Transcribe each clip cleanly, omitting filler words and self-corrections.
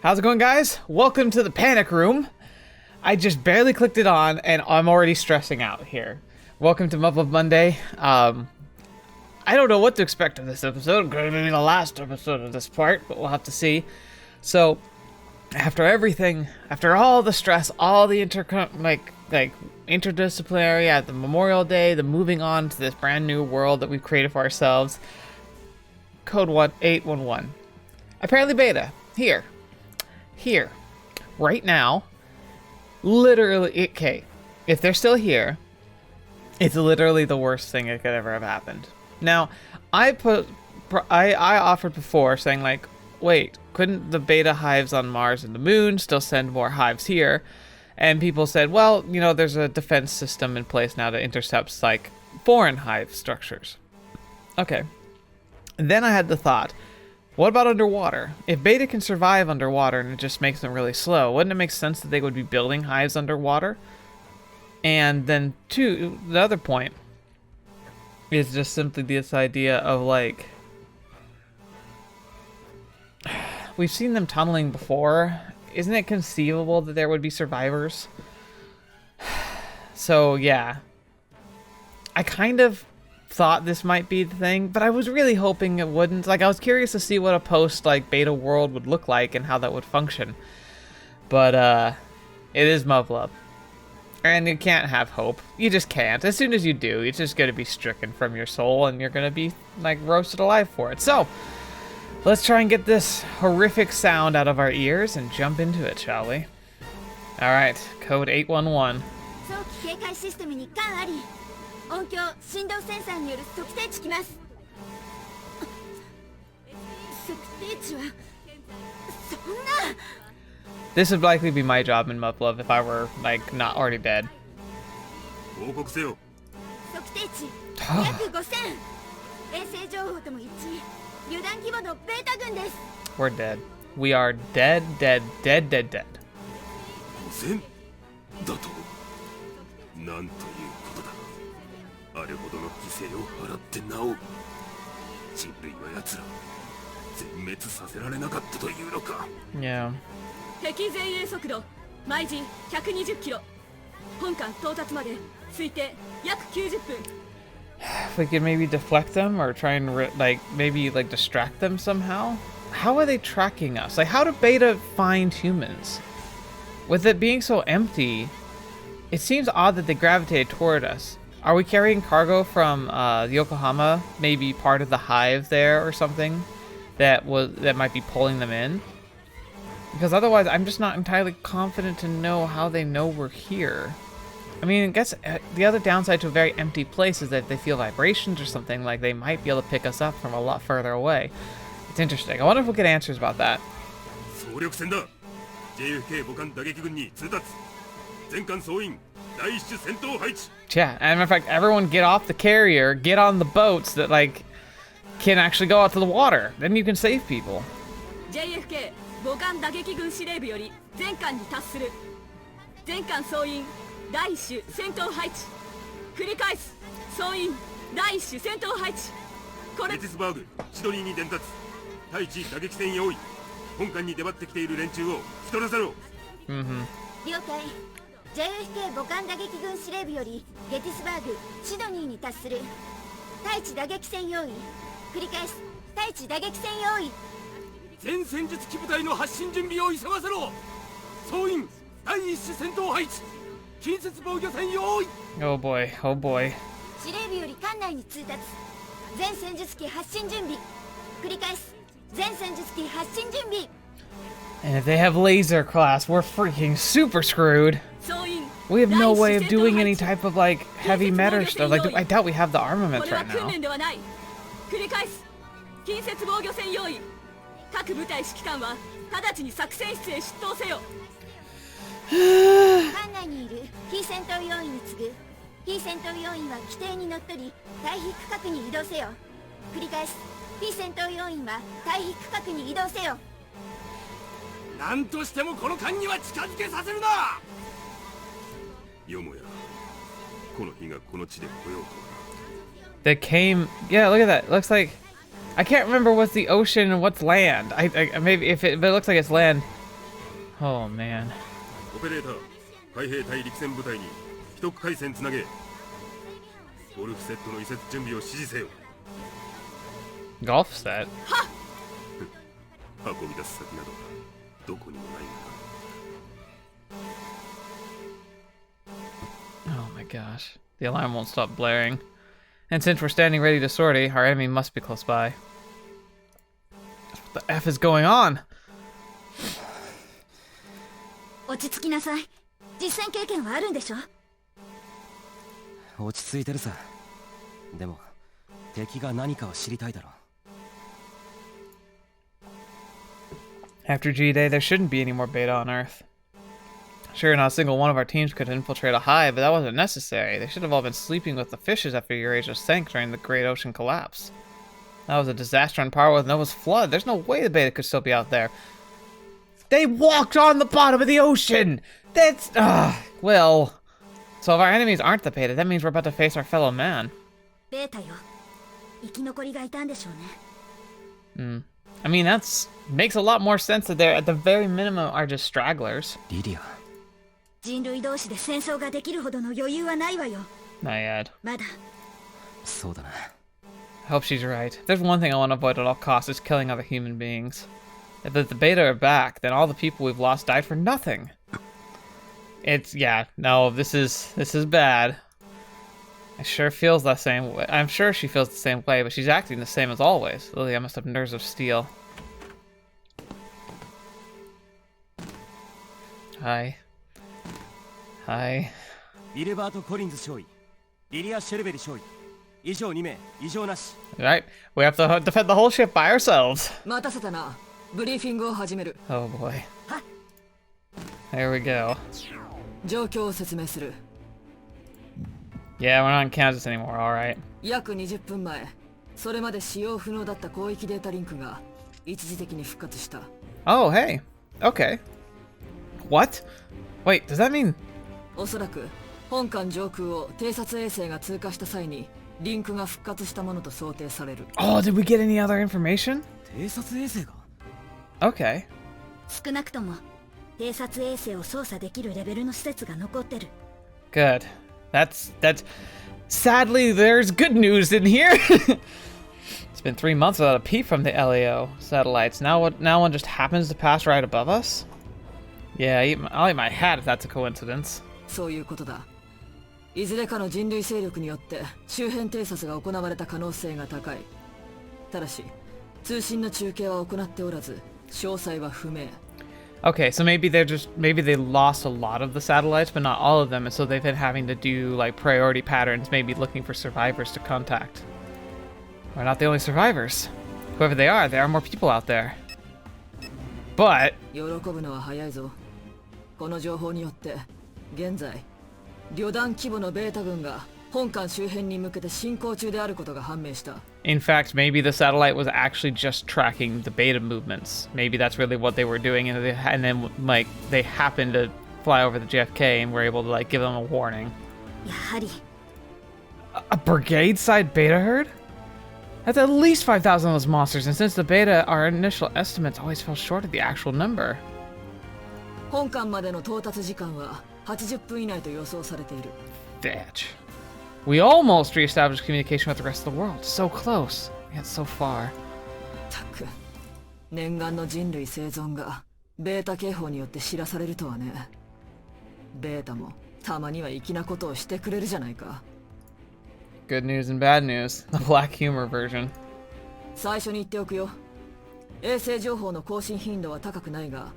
How's it going, guys? Welcome to the panic room. I just barely clicked it on and I'm already stressing out here. Welcome to Muv-Luv Monday. I don't know what to expect of this episode. It's going to be the last episode of this part, but we'll have to see. So, after everything, after all the stress, all the interdisciplinary at the Memorial Day, the moving on to this brand new world that we've created for ourselves, Code 811. Apparently beta. Here, right now, literally, okay, if they're still here, it's literally the worst thing that could ever have happened. Now, I offered before saying like, wait, couldn't the beta hives on Mars and the moon still send more hives here? And people said, well, you know, there's a defense system in place now that intercepts like foreign hive structures. Okay. And then I had the thought, what about underwater? If beta can survive underwater and it just makes them really slow, wouldn't it make sense that they would be building hives underwater? And then the other point is just simply this idea of like, we've seen them tunneling before. Isn't it conceivable that there would be survivors? So yeah, I kind of thought this might be the thing, but I was really hoping it wouldn't. Like, I was curious to see what a post like beta world would look like and how that would function. But it is Muv-Luv, and you can't have hope. You just can't. As soon as you do, it's just gonna be stricken from your soul, and you're gonna be like roasted alive for it. So let's try and get this horrific sound out of our ears and jump into it, shall we? All right, code 811. 音響振動センサーによる測定値きます。測定値はそんな。 This would likely be my job in Muv-Luv if I were like not already dead. 報告せよ。測定値約5000。衛星情報とも一致。油断規模のベータ群です。 We're dead. We are dead. 5000だと。なんということだ。あれほどの犠牲を払ってなお人類は奴ら全滅させられなかったというのか。 Yeah. 敵前衛速度毎時120キロ。本艦到達まで推定約90分。 If we could maybe deflect them or try and maybe distract them somehow. How are they tracking us? Like, how do beta find humans? With it being so empty, it seems odd that they gravitated toward us. Are we carrying cargo from Yokohama? Maybe part of the hive there or something that might be pulling them in? Because otherwise, I'm just not entirely confident to know how they know we're here. I mean, I guess the other downside to a very empty place is that if they feel vibrations or something, like they might be able to pick us up from a lot further away. It's interesting. I wonder if we'll get answers about that. 総力戦だ。JFK 母艦打撃軍に通達。全艦総員第一種戦闘配置。 Yeah, and matter of fact, everyone get off the carrier, get on the boats that like can actually go out to the water. Then you can save people. JFK 母艦打撃軍司令部より全艦に達する。全艦総員第一種戦闘配置。繰り返す。総員第一種戦闘配置。これ。ゲティスバーグ、シドニーに伝達。対地打撃戦用意。本艦に出張ってきている連中を引き取らせろ。了解。JFK 母艦打撃軍司令部よりゲティスバーグ、シドニーに達する。対地打撃戦用意。繰り返す。対地打撃戦用意。全戦術機部隊の発進準備を急がせろ。総員第一種戦闘配置。近接防御線用意。Oh boy, oh boy. 司令部より艦内に通達。全戦術機発進準備。繰り返す。全戦術機発進準備。 And if they have laser class, we're freaking super screwed. We have no way of doing any type of like heavy meta stuff. Like, I doubt we have the armaments right now. 繰り返す。近接防御線用意。各部隊指揮官は直ちに作戦室へ出頭せよ。艦内にいる非戦闘要員に次ぐ。非戦闘要員は規定にのっとり対比区画に移動せよ。繰り返す。非戦闘要員は対比区画に移動せよ。何としてもこの艦には近づけさせるな。よもやこの日がこの地で来ようと。 That came, yeah, look at that. Looks like I can't remember what's the ocean and what's land. I maybe if it looks like it's land. Oh man. オペレーター、海兵対陸戦部隊に秘匿回線つなげ。ゴルフセットの移設準備を指示せよ。 Golf set? 運び出す先などどこにもないがな。 Oh my gosh. The alarm won't stop blaring. And since we're standing ready to sortie, our enemy must be close by. What the F is going on? 落ち着きなさい。実戦経験はあるんでしょ。落ち着いてるさ。でも敵が何かを知りたいだろう。 After G-Day, there shouldn't be any more beta on Earth. Sure, not a single one of our teams could infiltrate a hive, but that wasn't necessary. They should have all been sleeping with the fishes after Eurasia sank during the Great Ocean Collapse. That was a disaster on par with Nova's flood. There's no way the beta could still be out there. They walked on the bottom of the ocean! That's... well... So if our enemies aren't the beta, that means we're about to face our fellow man. ベータよ。生き残りがいたんでしょうね。I mean, that's... makes a lot more sense that they're, at the very minimum, are just stragglers. リディア。人類同士で戦争ができるほどの余裕はないわよ。 Not yet. まだ。そうだな。 I hope she's right. If there's one thing I want to avoid at all costs, is killing other human beings. If the beta are back, then all the people we've lost died for nothing. It's... yeah, no, this is bad. It sure feels the same way. I'm sure she feels the same way, but she's acting the same as always. Lilia must have nerves of steel. Hi. Hi. ビルバート・コリンズ少尉、リリア・シェルベリ少尉、以上2名、異常なし。 Right, we have to defend the whole ship by ourselves. 待たせたな。ブリーフィングを始める。 Oh boy. There we go. 状況を説明する。 Yeah, we're not in Kansas anymore, alright. 約20分前、それまで使用不能だった広域データリンクが一時的に復活した。 Oh, hey. Okay. What? Wait, does that mean... おそらく本艦上空を偵察衛星が通過した際にリンクが復活したものと想定される。 Oh, did we get any other information? 偵察衛星が Okay. 少なくとも偵察衛星を操作できるレベルの施設が残ってる。 Good. That's... Sadly, there's good news in here. It's been 3 months without a peep from the LAO satellites. Now one just happens to pass right above us? Yeah, I'll eat my hat if that's a coincidence. そういうことだ。いずれかの人類勢力によって周辺偵察が行われた可能性が高い。ただし、通信の中継は行っておらず、詳細は不明。 Okay, so maybe they lost a lot of the satellites, but not all of them, and so they've been having to do like priority patterns, maybe looking for survivors to contact. We're not the only survivors. Whoever they are, there are more people out there. But 喜ぶのは早いぞ。この情報によって、現在、旅団規模のベータ軍が本艦周辺に向けて進行中であることが判明した。 in fact, maybe the satellite was actually just tracking the beta movements. Maybe that's really what they were doing, and then like they happened to fly over the JFK and were able to like give them a warning. やはり A brigade-side beta herd? That's at least 5,000 of those monsters, and since the beta, our initial estimates always fell short of the actual number. 本艦までの到達時間は80分以内と予想されている。 Bitch. We almost reestablished communication with the rest of the world. So close, yet so far. たく、念願の人類生存がベータ警報によって知らされるとはね。ベータもたまには粋なことをしてくれるじゃないか。 Good news and bad news. The black humor version. 最初に言っておくよ。衛星情報の更新頻度は高くないが、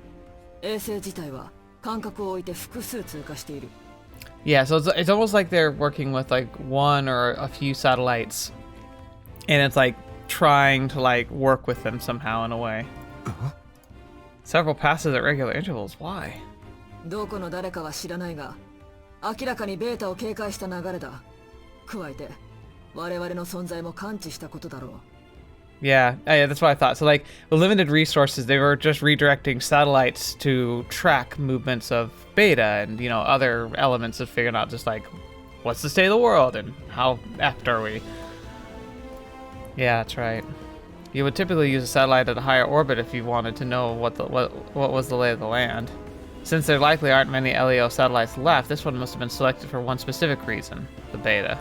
衛星自体は間隔を置いて複数通過している。 Yeah, so it's almost like they're working with like one or a few satellites, and it's like trying to like work with them somehow in a way. Several passes at regular intervals. Why? どこの誰かは知らないが、明らかにベータを警戒した流れだ。加えて、我々の存在も感知したことだろう。 Yeah, that's what I thought. So like with limited resources, they were just redirecting satellites to track movements of beta and, you know, other elements of figuring out just like what's the state of the world and how apt are we. Yeah, that's right. You would typically use a satellite at a higher orbit if you wanted to know what was the lay of the land. Since there likely aren't many LEO satellites left, this one must have been selected for one specific reason, the beta.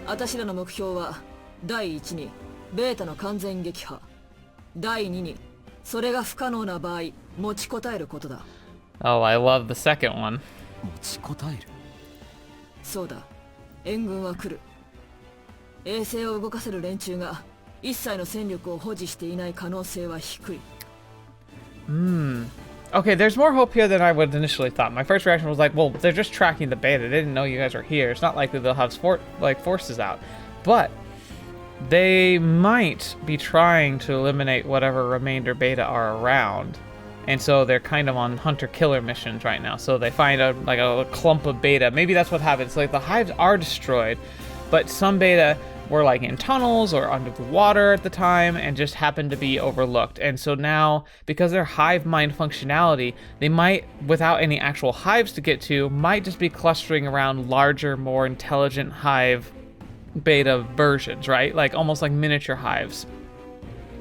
私らの目標は第1にベータの完全撃破、第2にそれが不可能な場合持ちこたえることだ。Oh, I love the second one. 持ちこたえる。そうだ、援軍は来る。衛星を動かせる連中が一切の戦力を保持していない可能性は低い。Okay, there's more hope here than I would initially thought. My first reaction was like, well, they're just tracking the beta. They didn't know you guys were here. It's not likely they'll have forces out. But they might be trying to eliminate whatever remainder beta are around. And so they're kind of on hunter-killer missions right now. So they find a clump of beta. Maybe that's what happens. Like, the hives are destroyed, but some beta were like in tunnels or under the water at the time and just happened to be overlooked. And so now, because their hive mind functionality, they might, without any actual hives to get to, might just be clustering around larger, more intelligent hive beta versions, right? Like almost like miniature hives.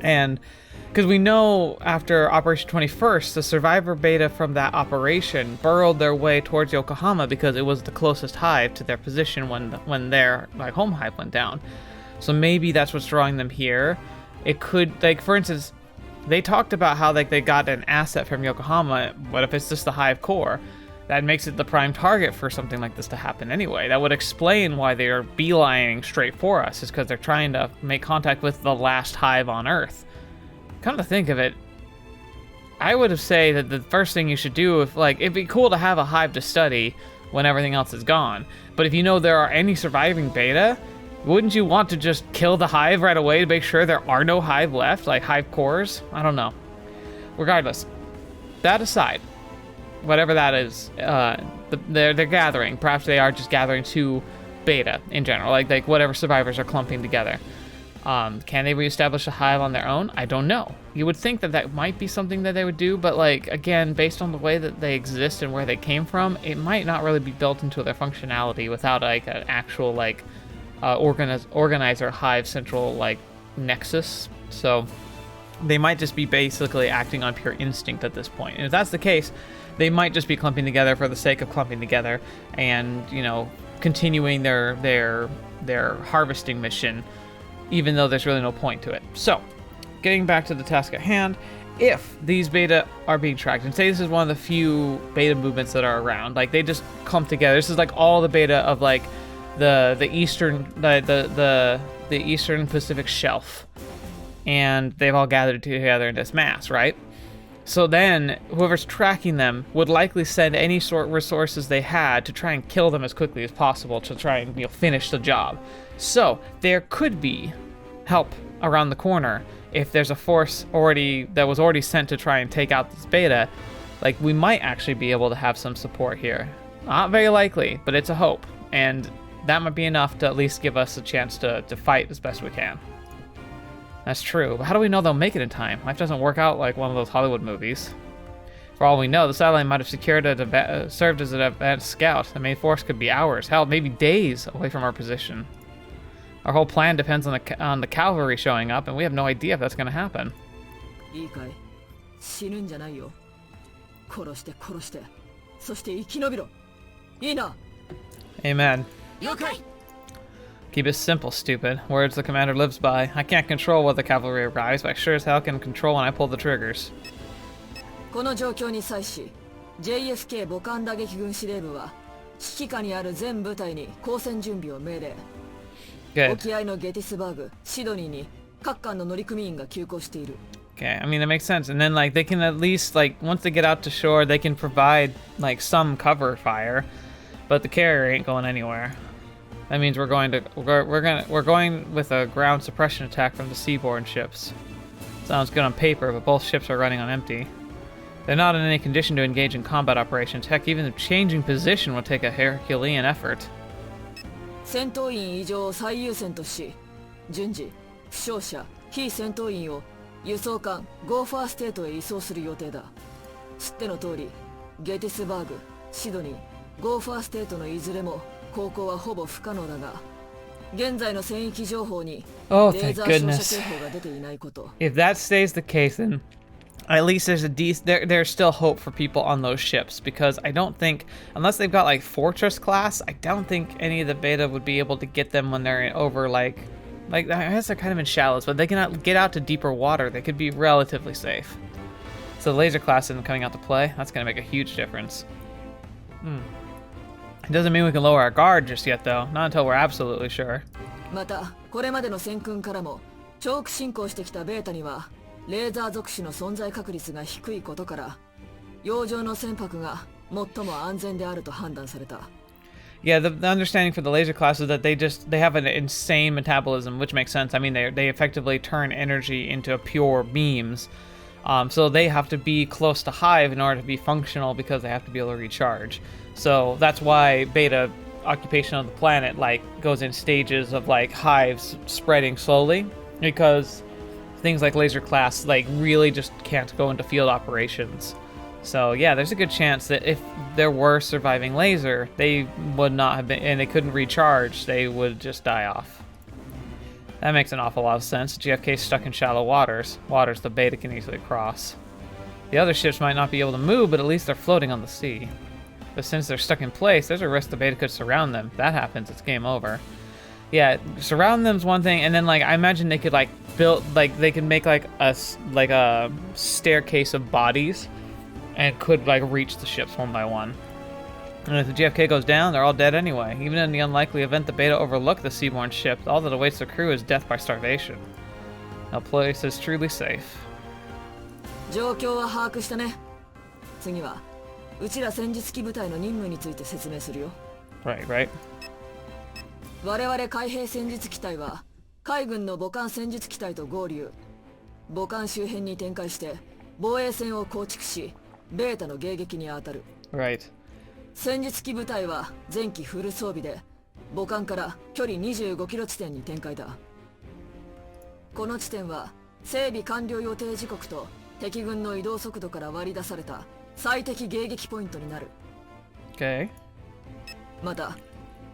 And because we know after Operation 21st, the survivor beta from that operation burrowed their way towards Yokohama because it was the closest hive to their position when their home hive went down. So maybe that's what's drawing them here. It could, like, for instance, they talked about how they got an asset from Yokohama. What if it's just the hive core? That makes it the prime target for something like this to happen anyway. That would explain why they are beelining straight for us, is because they're trying to make contact with the last hive on Earth. Come to think of it, I would have said that the first thing you should do, it'd be cool to have a hive to study when everything else is gone. But if you know there are any surviving beta, wouldn't you want to just kill the hive right away to make sure there are no hive left, like hive cores? I don't know. Regardless, that aside, whatever that is, they're gathering. Perhaps they are just gathering to beta in general, like whatever survivors are clumping together. Can they reestablish a hive on their own? I don't know. You would think that might be something that they would do, but again, based on the way that they exist and where they came from, it might not really be built into their functionality without an actual organizer hive central nexus. So they might just be basically acting on pure instinct at this point. And if that's the case, they might just be clumping together for the sake of clumping together and, continuing their harvesting mission, even though there's really no point to it. So, getting back to the task at hand, if these beta are being tracked, and say this is one of the few beta movements that are around, they just clump together. This is all the beta of the eastern Pacific shelf, and they've all gathered together in this mass, right? So then, whoever's tracking them would likely send any sort of resources they had to try and kill them as quickly as possible to try and finish the job. So there could be help around the corner if there's a force that was already sent to try and take out this beta. We might actually be able to have some support here. Not very likely, but it's a hope, and that might be enough to at least give us a chance to fight as best we can. That's true, but how do we know they'll make it in time? Life doesn't work out like one of those Hollywood movies. For all we know, the satellite might have served as an advanced scout. The main force could be hours, hell, maybe days away from our position. Our whole plan depends on the cavalry showing up, and we have no idea if that's going to happen. いいかい、死ぬんじゃないよ。殺して殺して、そして生き延びろ。いいな。Amen. 了解。 Keep it simple, stupid. Words the commander lives by. I can't control what the cavalry arrives, but I sure as hell can control when I pull the triggers. この状況に際し、JFK 母艦打撃軍司令部は指揮下にある全部隊に交戦準備を命令。Good. 沖合のゲティスバーグ、シドニーに各艦の乗組員が急行している。 Okay, I mean, that makes sense. And then, they can at least, once they get out to shore, they can provide, some cover fire. But the carrier ain't going anywhere. That means we're going with a ground suppression attack from the seaborne ships. Sounds good on paper, but both ships are running on empty. They're not in any condition to engage in combat operations. Heck, even changing position would take a Herculean effort. 戦闘員異常を最優先とし、順次負傷者、非戦闘員を輸送艦ゴーファーステートへ移送する予定だ。知っての通り、ゲティスバーグ、シドニー、ゴーファーステートのいずれも航行はほぼ不可能だが、現在の戦域情報にレーザー照射警報が出ていないこと。If that stays the case, then at least there's there's still hope for people on those ships, because I don't think, unless they've got like Fortress class, I don't think any of the beta would be able to get them when they're over like I guess they're kind of in shallows, but they cannot get out to deeper water. They could be relatively safe. So the laser class isn't coming out to play. That's going to make a huge difference. It doesn't mean we can lower our guard just yet, though. Not until we're absolutely sure. またこれまでの戦訓からも長期進行してきたベータにはレーザー属種の存在確率が低いことから洋上の船舶が最も安全であると判断された。Yeah, the understanding for the laser class is that they have an insane metabolism, which makes sense. I mean, they effectively turn energy into pure beams. So they have to be close to Hive in order to be functional, because they have to be able to recharge. So that's why beta occupation of the planet like goes in stages of like hives spreading slowly, because things like laser class like really just can't go into field operations. So yeah, there's a good chance that if there were surviving laser, they would not have been, and they couldn't recharge, they would just die off. That makes an awful lot of sense. JFK is stuck in shallow waters the beta can easily cross. The other ships might not be able to move, but at least they're floating on the sea. But since they're stuck in place, there's a risk the beta could surround them. If that happens, it's game over. Yeah, surround them's one thing, and then like I imagine they could like build, like they could make like a staircase of bodies, and could like reach the ships one by one. And if the JFK goes down, they're all dead anyway. Even in the unlikely event the beta overlook the seaborne ship, all that awaits the crew is death by starvation. No place is truly safe. 状況は把握したね。次はうちら戦術機部隊の任務について説明するよ。Right, right. 我々海兵戦術機隊は海軍の母艦戦術機隊と合流。母艦周辺に展開して防衛線を構築し、ベータの迎撃に当たる。Right. 戦術機部隊は前期フル装備で母艦から距離25キロ地点に展開だ。この地点は整備完了予定時刻と敵軍の移動速度から割り出された最適迎撃ポイントになる。Okay. また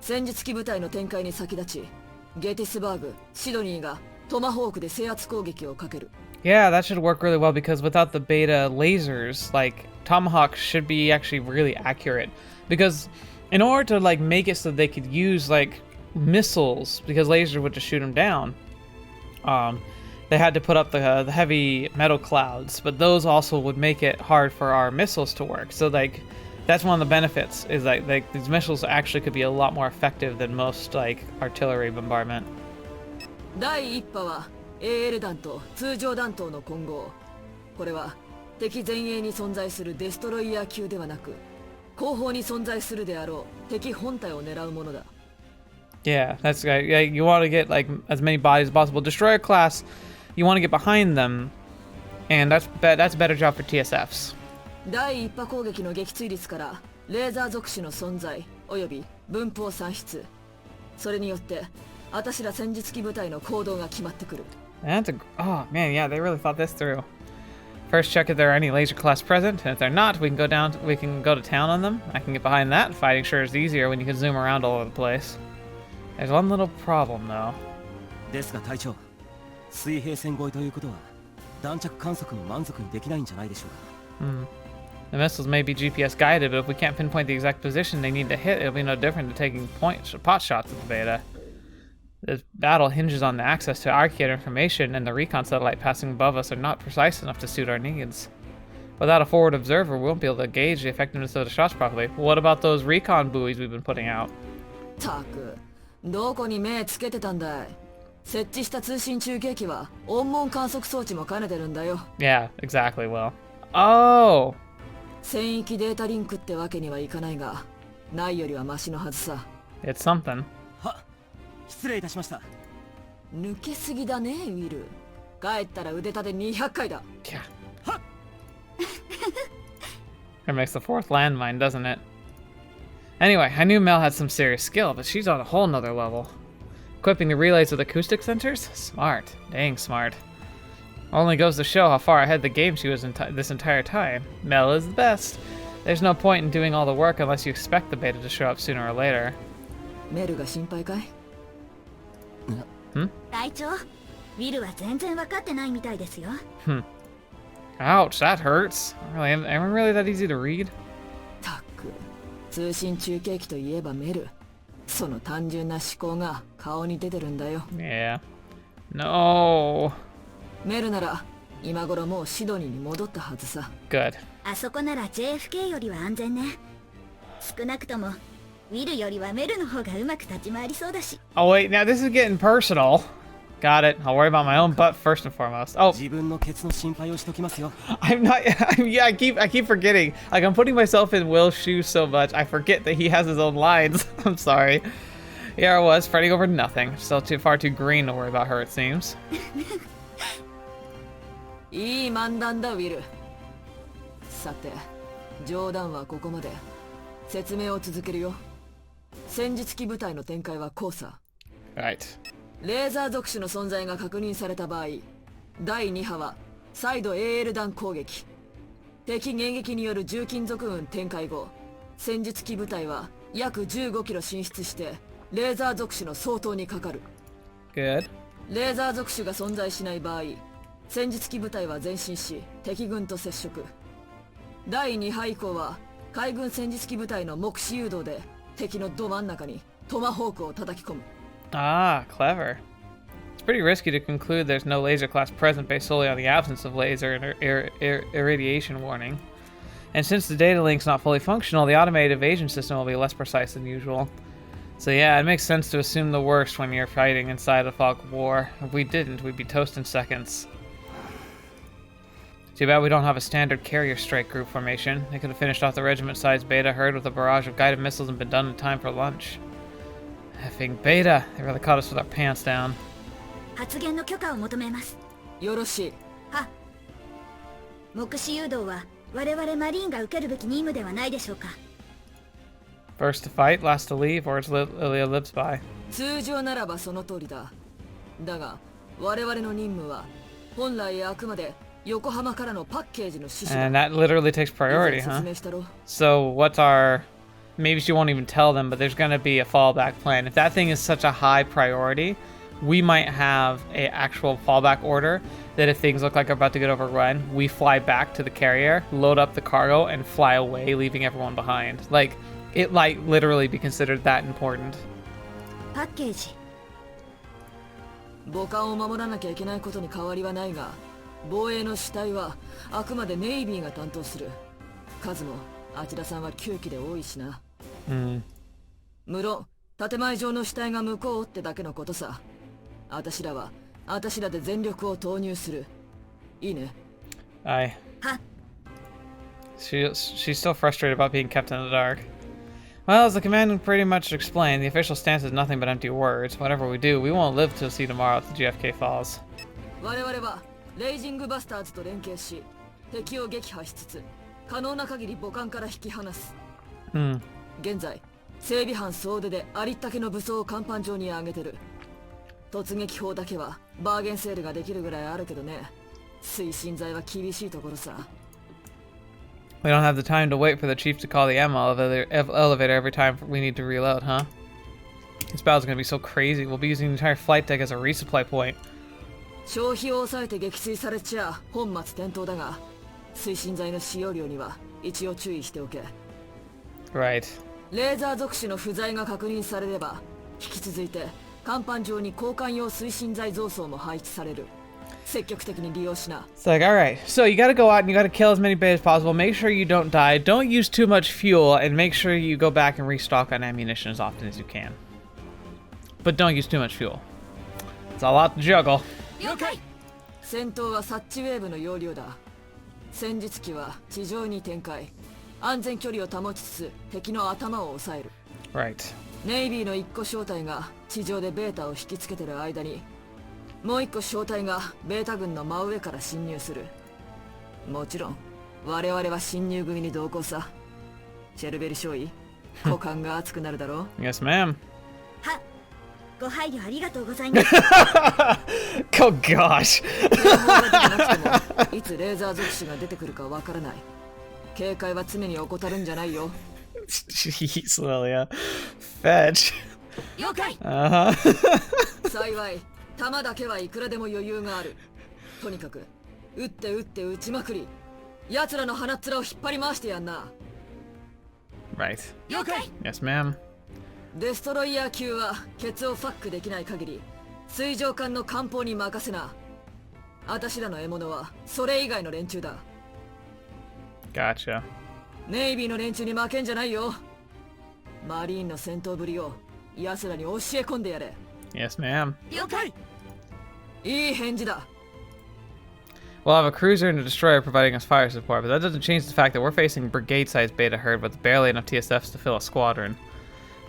戦術機部隊の展開に先立ち、ゲティスバーグ、シドニーがトマホークで制圧攻撃をかける。Yeah, that should work really well, because without the beta lasers, like Tomahawk should be actually really accurate. Because in order to like make it so they could use like missiles, because lasers would just shoot them down, they had to put up the heavy metal clouds, but those also would make it hard for our missiles to work. So like that's one of the benefits, is like these missiles actually could be a lot more effective than most like artillery bombardment. 第1波は AL 弾と通常弾頭の混合。これは敵前衛に存在するデストロイヤー級ではなく、後方に存在するであろう敵本体を狙うものだ。Yeah, that's right. Yeah, you want to get like as many bodies as possible. Destroyer class, you want to get behind them, and that's a better job for TSFs. 第1波攻撃の撃墜率からレーザー属種の存在および分布を算出。それによって私ら戦術機部隊の行動が決まってくる。That's oh man, yeah, they really thought this through. First, check if there are any laser class present, and if they're not, we can go to town on them. I can get behind that. Fighting sure is easier when you can zoom around all over the place. There's one little problem though. ですが隊長、水平線越えということは弾着観測も満足にできないんじゃないでしょうか。The missiles may be GPS guided, but if we can't pinpoint the exact position they need to hit, it'll be no different to taking pot shots at the beta. This battle hinges on the access to Archaean information, and the recon satellite passing above us are not precise enough to suit our needs. Without a forward observer, we won't be able to gauge the effectiveness of the shots properly. What about those recon buoys we've been putting out? たく、どこに目つけてたんだい。設置した通信中継機は音紋観測装置も兼ねてるんだよ。Yeah, exactly, Will. Oh! 戦域データリンクってわけにはいかないが、ないよりはマシのはずさ。It's something. は、失礼いたしました。抜けすぎだね、ウィル。帰ったら腕立て200回だ。Yeah. It makes the fourth landmine, doesn't it? Anyway, I knew Mel had some serious skill, but she's on a whole nother level. Equipping the relays with acoustic sensors? Smart. Dang smart. Only goes to show how far ahead the game she was this entire time. Mel is the best. There's no point in doing all the work unless you expect the beta to show up sooner or later. メルが心配かい？隊長、ウィルは全然分かってないみたいですよ。Ouch, that hurts. Am I really that easy to read? たく通信中継機といえばメル。その単純な思考が顔に出てるんだよ。Yeah. No. メルなら今頃もうシドニーに戻ったはずさ。Good. あそこなら JFK よりは安全ね。少なくともウィルよりはメルの方がうまく立ち回りそうだし。 Oh wait, now this is getting personal. Got it. I'll worry about my own butt first and foremost. Oh, 自分のケツの心配をしときますよ。 I'm not. Yeah, I keep forgetting. Like I'm putting myself in Will's shoes so much, I forget that he has his own lines. I'm sorry. Here I was, fretting over nothing. Still far too green to worry about her, it seems. いい漫談だウィル。さて冗談はここまで。説明を続けるよ。戦術機部隊の展開はこうさ。 Right. レーザー属種の存在が確認された場合、第2波は再度 AL 弾攻撃。敵迎撃による重金属雲展開後、戦術機部隊は約15キロ進出してレーザー属種の相当にかかる。 Good. レーザー属種が存在しない場合、戦術機部隊は前進し敵軍と接触。第2波以降は海軍戦術機部隊の目視誘導で敵のど真ん中にトマホークを叩き込む。 Ah, clever. It's pretty risky to conclude there's no laser class present based solely on the absence of laser and irradiation warning. And since the data link's not fully functional, the automated evasion system will be less precise than usual. So yeah, it makes sense to assume the worst when you're fighting inside a fog war. If we didn't, we'd be toast in seconds. Too bad we don't have a standard carrier strike group formation. They could have finished off the regiment-sized beta herd with a barrage of guided missiles and been done in time for lunch. Effing beta. They really caught us with our pants down. 発言の許可を求めます。よろしい。は。目視誘導は我々マリーンが受けるべき任務ではないでしょうか。First to fight, last to leave, or it's Ilya lives by. 通常ならばその通りだ。だが我々の任務は本来あくまで横浜からのパッケージの指示だ。 And that literally takes priority, 説 huh? 明したろ。 So what's our... Maybe she won't even tell them, but there's going to be a fallback plan. If that thing is such a high priority, we might have a actual fallback order that if things look like they're about to get overrun, we fly back to the carrier, load up the cargo, and fly away, leaving everyone behind. Like, it might literally be considered that important. パッケージ。母艦を守らなきゃいけないことに変わりはないが、防衛の主体はあくまでネイビーが担当する。数も町田さんは9機で多いしな。無論建前上の主体が向こうってだけのことさ。あたしらはあたしらで全力を投入する。いいね。Aye. は。 She's still frustrated about being kept in the dark. Well, as the commandant pretty much explained, the official stance is nothing but empty words. Whatever we do, we won't live to see tomorrow if the JFK falls. 我々はレイジングバスターズと連携し、敵を撃破しつつ、可能な限り母艦から引き離す。現在、整備班総出でありったけの武装を甲板上に上げてる。突撃砲だけはバーゲンセールができるぐらいあるけどね。推進剤は厳しいところさ。We don't have the time to wait for the chief to call the ammo elevator every time we need to reload, huh? This battle's gonna be so crazy. We'll be using the entire flight deck as a resupply point. 消費を抑えて撃墜されちゃ本末転倒だが、推進剤の使用量には一応注意しておけ。Right. レーザー属種の不在が確認されれば、引き続いて甲板上に交換用推進剤増装も配置される。積極的に利用しな。 It's like, alright, so you gotta go out and you gotta kill as many beta as possible. Make sure you don't die. Don't use too much fuel, and make sure you go back and restock on ammunition as often as you can. But don't use too much fuel. It's a lot to juggle. 了解。戦闘はサッチウェーブの要領だ。戦術機は地上に展開。安全距離を保ちつつ敵の頭を抑える。Right. ネイビーの1個小隊が地上でベータを引きつけてる間に、もう1個小隊がベータ軍の真上から侵入する。もちろん我々は侵入組に同行さ。チェルベリ少尉、股間が熱くなるだろう。 Yes, ma'am. は。ご配慮ありがとうございます。Oh gosh. 警報が出てなくてもいつレーザー属種が出てくるかわからない。警戒は常に怠るんじゃないよ。Jeez, Lilia. Fetch. 了解。 Uh-huh. 幸い弾だけはいくらでも余裕がある。とにかく撃って撃って撃ちまくり、奴らの鼻っ面を引っ張り回してやんな。 Right. 了解。 Yes, ma'am. デストロイヤー級はケツをファックできない限り水上艦の艦砲に任せな。私らの獲物はそれ以外の連中だ。 Gotcha. ネイビーの連中に負けんじゃないよ。マリーンの戦闘ぶりを奴らに教え込んでやれ。 Yes, ma'am. 了解。いい返事だ。 We'll have a cruiser and a destroyer providing us fire support, but that doesn't change the fact that we're facing brigade-sized beta herd with barely enough TSFs to fill a squadron.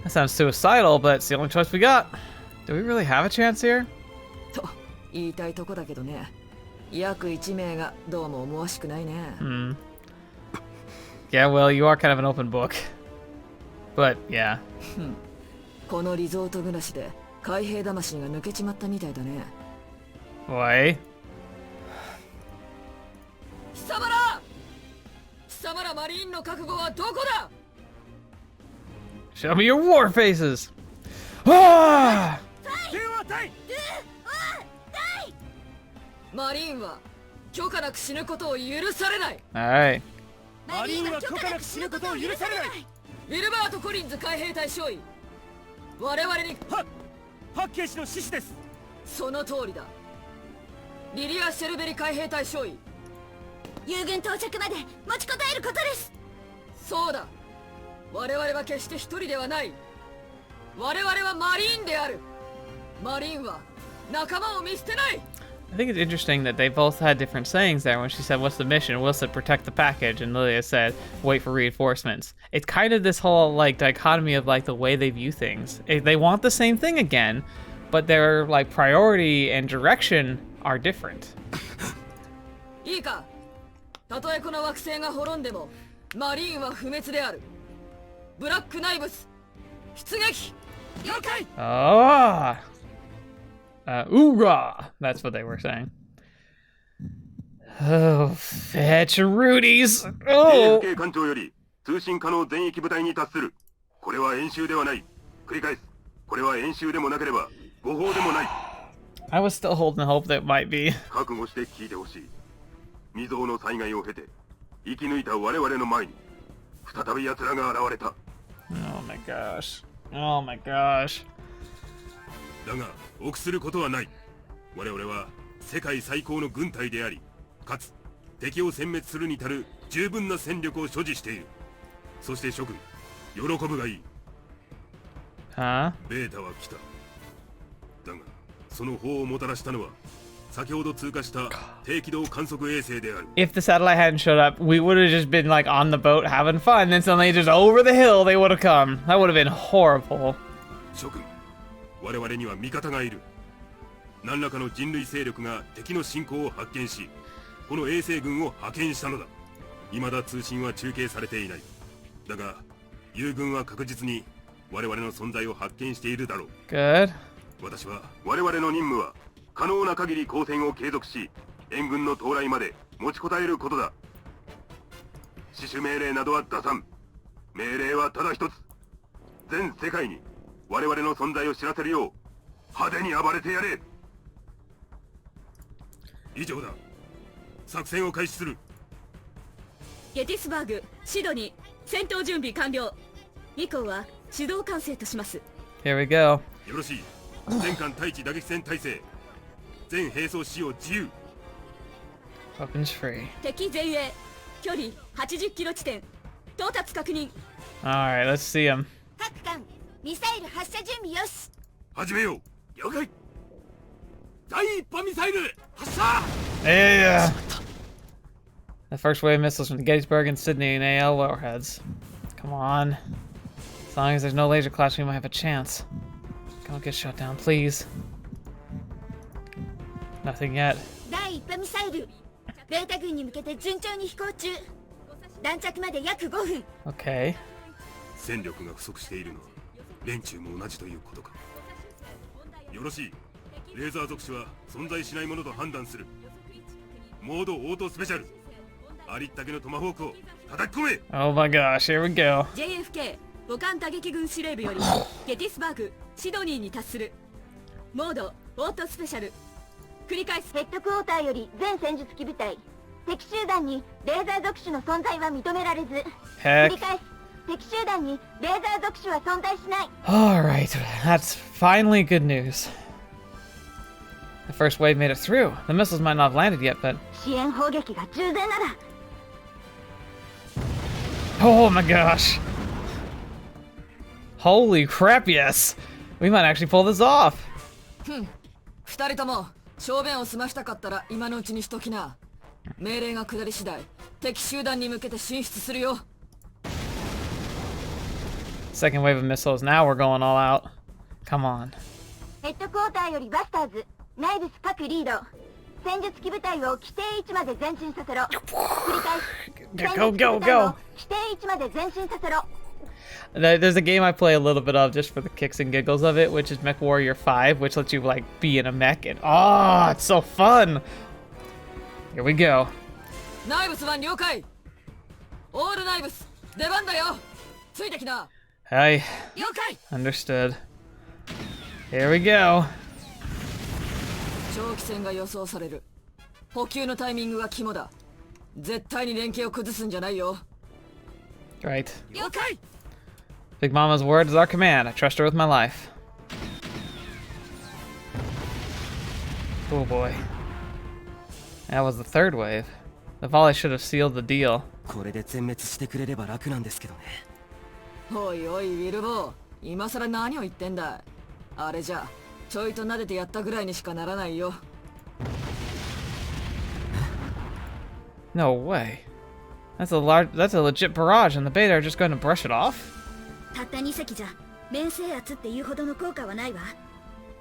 That sounds suicidal, but it's the only choice we got. Do we really have a chance here? と言いたいとこだけどね。約1名がどうも思わしくないね。Hmm. Yeah, well, you are kind of an open book. But, yeah. このリゾート暮らしで海兵魂が抜けちまったみたいだね。 Boy. 貴様らマリーンの覚悟はどこだ。 Show me your war faces! Ah! マリーンは許可なく死ぬことを許されない。 Alright. マリーンは許可なく死ぬことを許されない。ウィルバート・コリンズ海兵隊少尉、我々にパッケージの志士です。その通りだ。リリア・シェルベリ海兵隊少尉、友軍到着まで持ちこたえることです。そうだ。我々は決して一人ではない。我々はマリーンである。マリーンは仲間を見捨てない。 I think it's interesting that they both had different sayings there. When she said, "What's the mission?" Will said, "Protect the package," and Lilia said, "Wait for reinforcements." It's kind of this whole like dichotomy of like the way they view things. They want the same thing again, but their like priority and direction are different. いいか。たとえこの惑星が滅んでも、マリーンは不滅である。ブラックナイブス、出撃。了解。 Ah. Oorah! That's what they were saying. Oh, fetch Rudy's. Oh. JFK 艦長より通信可能全域部隊に達する。これは演習ではない。繰り返す。これは演習でもなければ誤報でもない。 I was still holding hope that it might be. 覚悟して聞いてほしい。未曾有の災害を経て生き抜いた我々の前に再び奴らが現れた。 Oh my gosh. Oh my gosh. だが臆することはない。我々は世界最高の軍隊であり、かつ敵を殲滅するに足る十分な戦力を所持している。そして諸君、喜ぶがいい。 Huh? ベータは来た。だがその砲をもたらしたのは先ほど通過した低軌道観測衛星である。 If the satellite hadn't showed up, we would have just been like on the boat having fun. Then suddenly just over the hill they would have come. That would have been horrible. 諸君、我々には味方がいる。何らかの人類勢力が敵の侵攻を発見し、この衛星軍を派遣したのだ。未だ通信は中継されていない。だが友軍は確実に我々の存在を発見しているだろう。 Good. 私は我々の任務は可能な限り交戦を継続し、援軍の到来まで持ちこたえることだ。死守命令などは出さん。命令はただ一つ。全世界に我々の存在を知らせるよう派手に暴れてやれ。以上だ。作戦を開始する。ゲティスバーグ、シドニー、戦闘準備完了。以降は手動管制とします。 Here we go. よろしい。全艦対地打撃戦態勢。全兵装使用自由。 Weapons free. 敵前衛、距離80キロ地点、到達確認。 Alright, let's see him. 各艦ミサイル発射準備よし。始めよう。了解。第一波ミサイル発射。 Yeah. The first wave of missiles from the Gettysburg and Sydney and AL warheads. Come on. As long as there's no laser clash, we might have a chance. Don't get shut down, please. Nothing yet. 第一波ミサイルベータ軍に向けて順調に飛行中。弾着まで約5分。 Okay. 戦力が不足しているのは連中も同じということか。よろしい。レーザー属種は存在しないものと判断する。モードオートスペシャル。ありったけのトマホークを叩き込め。 Oh my gosh, here we go. JFK 母艦打撃軍司令部よりゲティスバーグ、シドニーに達する。モードオートスペシャル繰り返す。ヘッドクォーターより全戦術機部隊、敵集団にレーザー属種の存在は認められず。繰 Heck. り返す。敵集団にレーザー属種は存在しない。 Alright, that's finally good news. The first wave made it through. The missiles might not have landed yet, but... 支援砲撃が従前なら。 Oh my gosh. Holy crap, yes. We might actually pull this off. 二人とも小便を済ましたかったら今のうちにしときな。命令が下り次第敵集団に向けて進出するよ。 Second wave of missiles. Now we're going all out. Come on. ヘッドクォーターよりバスターズ、ナイブス各リード。戦術機部隊を規定位置まで前進させろ。繰り返す。戦術機部隊を規定位置まで前進させろ。 There's a game I play a little bit of just for the kicks and giggles of it, which is Mech Warrior 5, which lets you like be in a mech, and oh, it's so fun. Here we go. ナイブスは了解。オールナイブス出番だよ。ついてきな。 Hi. 了解。 Understood. Here we go. 長期戦が予想される。補給のタイミングが肝だ。絶対に連携を崩すんじゃないよ。 Right. 了解。 Big Mama's word is our command. I trust her with my life. Oh boy. That was the third wave. The volley should have sealed the deal. これで全滅してくれれば楽なんですけどね。おいおいウィルボー、今さら何を言ってんだ。あれじゃちょいと撫でてやったぐらいにしかならないよ。 No way. That's a legit barrage, and the beta are just going to brush it off? たった2隻じゃ面制圧っていうほどの効果はないわ。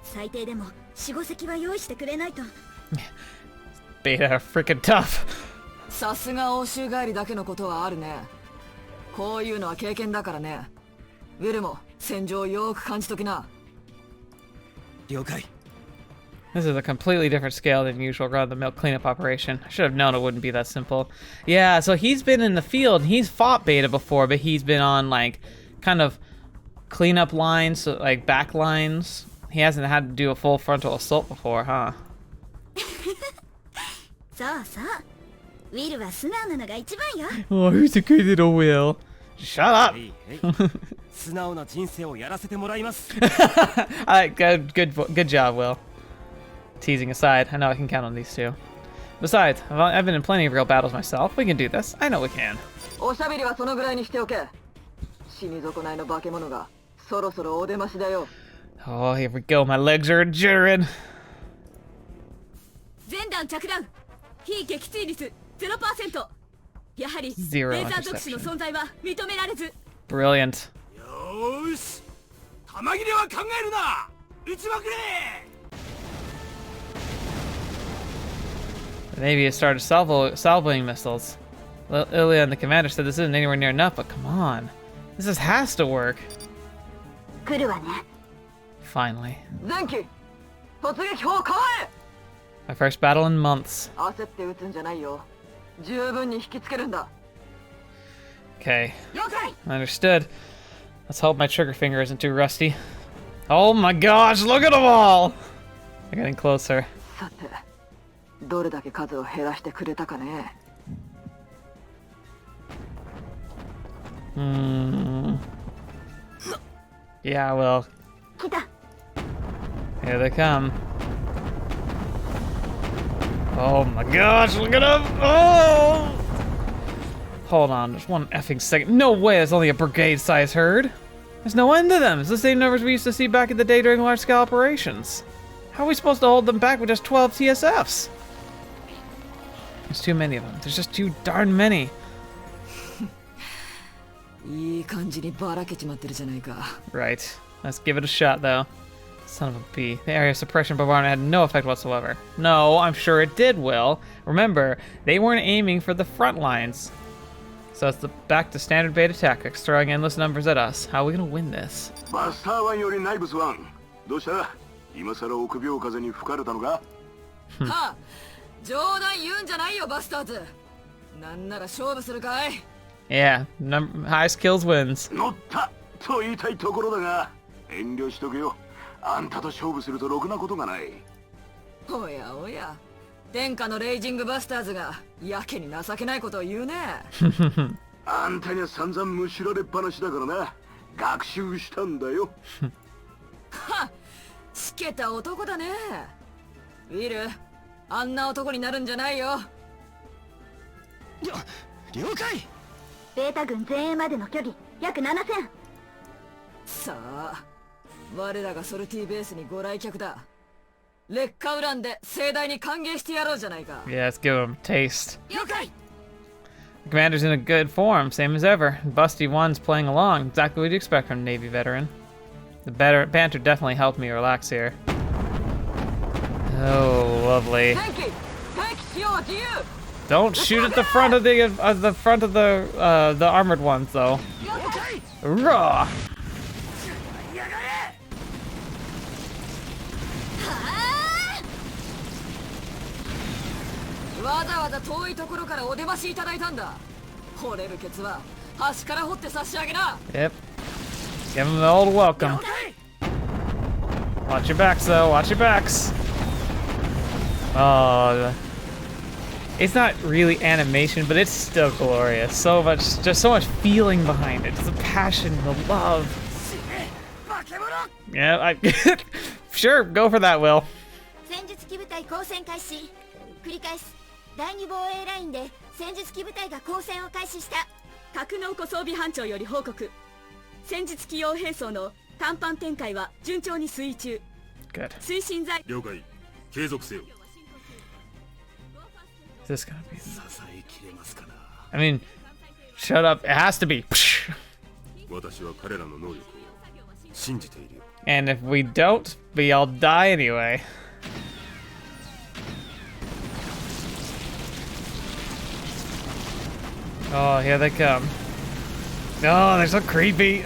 最低でも 4,5 隻は用意してくれないと。 Beta are freaking tough. さすが欧州帰りだけのことはあるね。こういうのは経験だからね。ウィルも戦場をよーく感じときな。了解。 This is a completely different scale than usual run-of-the-mill cleanup operation. I should have known it wouldn't be that simple. Yeah, so he's been in the field. He's fought beta before, but he's been on, like, kind of cleanup lines, so, like, back lines. He hasn't had to do a full frontal assault before, huh? そうそう。ウィルは素直なのが一番よ。 Oh, who's a good little Will? Shut up! 素直な人生をやらせてもらいます。Good job, Will. Teasing aside, I know I can count on these two. Besides, I've been in plenty of real battles myself. We can do this. I know we can. おしゃべりはそのぐらいにしておけ。死に損ないの化け物がそろそろお出ましだよ。 Oh, here we go. My legs are jittering. 全弾着弾。非撃墜率 0%。やはりレ Zero ーザー属種の存在は認められず。 Brilliant. よーし弾切れは考えるな。撃ちまくれ。 The Navy has started salvoing missiles. Ilya and the commander said this isn't anywhere near enough, but come on. This has to work. 来るわね。 Finally. 前期突撃砲構え。 My first battle in months. 焦って撃つんじゃないよ。十分に引きつけるんだ。 Okay. 了解。 Understood. Let's hope my trigger finger isn't too rusty. Oh my gosh, look at them all! They're getting closer. さて、どれだけ数を減らしてくれたかね。 Yeah, well, 来た。 here they come. Oh my gosh, look at them! Oh! Hold on, just one effing second. No way, that's only a brigade-sized herd. There's no end to them. It's the same numbers we used to see back in the day during large-scale operations. How are we supposed to hold them back with just 12 TSFs? There's too many of them. There's just too darn many. いい感じにばらけちまってるじゃないか。 Right. Let's give it a shot, though. Son of a B. The area suppression bombardment had no effect whatsoever. No, I'm sure it did, Will. Remember, they weren't aiming for the front lines. So it's back to standard beta tactics, throwing endless numbers at us. How are we gonna win this? バスター1よりナイブス1。どうした？今さら臆病風に吹かれたのか？はあ、冗談言うんじゃないよバスターズ。なんなら勝負するかい？ Yeah, highest kills wins. 乗ったと言いたいところだが遠慮しとけよ。あんたと勝負するとろくなことがない。おやおや、天下のレイジングバスターズがやけに情けないことを言うね。あんたには散々むしられっぱなしだからな。学習したんだよ。はっ、しけた男だね。ウィル、あんな男になるんじゃないよ。了解。ベータ軍前衛までの距離約7000。さあ、我らがソルティベースにご来客だ。劣化ウランで盛大に歓迎してやろうじゃないか。 Yeah, let's give him a taste. 了解。 The commander's in a good form, same as ever. Busty One's playing along, exactly what you'd expect from a Navy veteran. The banter definitely helped me relax here. Oh, lovely. 天気使用自由。 Don't shoot at the front of the armored ones, though. Raw. わざわざ遠いところからお出ましいただいたんだ。掘れるケツは端から掘って差し上げな。 Yep. Give them the old welcome. Watch your backs, though. Watch your backs. Oh, it's not really animation, but it's still glorious. So much feeling behind it. The passion, the love. Yeah, sure, go for that, Will. 戦術機部隊交戦開始。繰り返す。第2防衛ラインで戦術機部隊が交戦を開始した。格納庫装備班長より報告。戦術機用兵装の短パン展開は順調に推移中。 Good. 推進剤。了解。継続せよ。 Is this gonna be? 支えきれますかな。 I mean, shut up. It has to be. 私は彼らの能力を信じているよ。 And if we don't, we all die anyway. Oh, here they come. Oh, they're so creepy.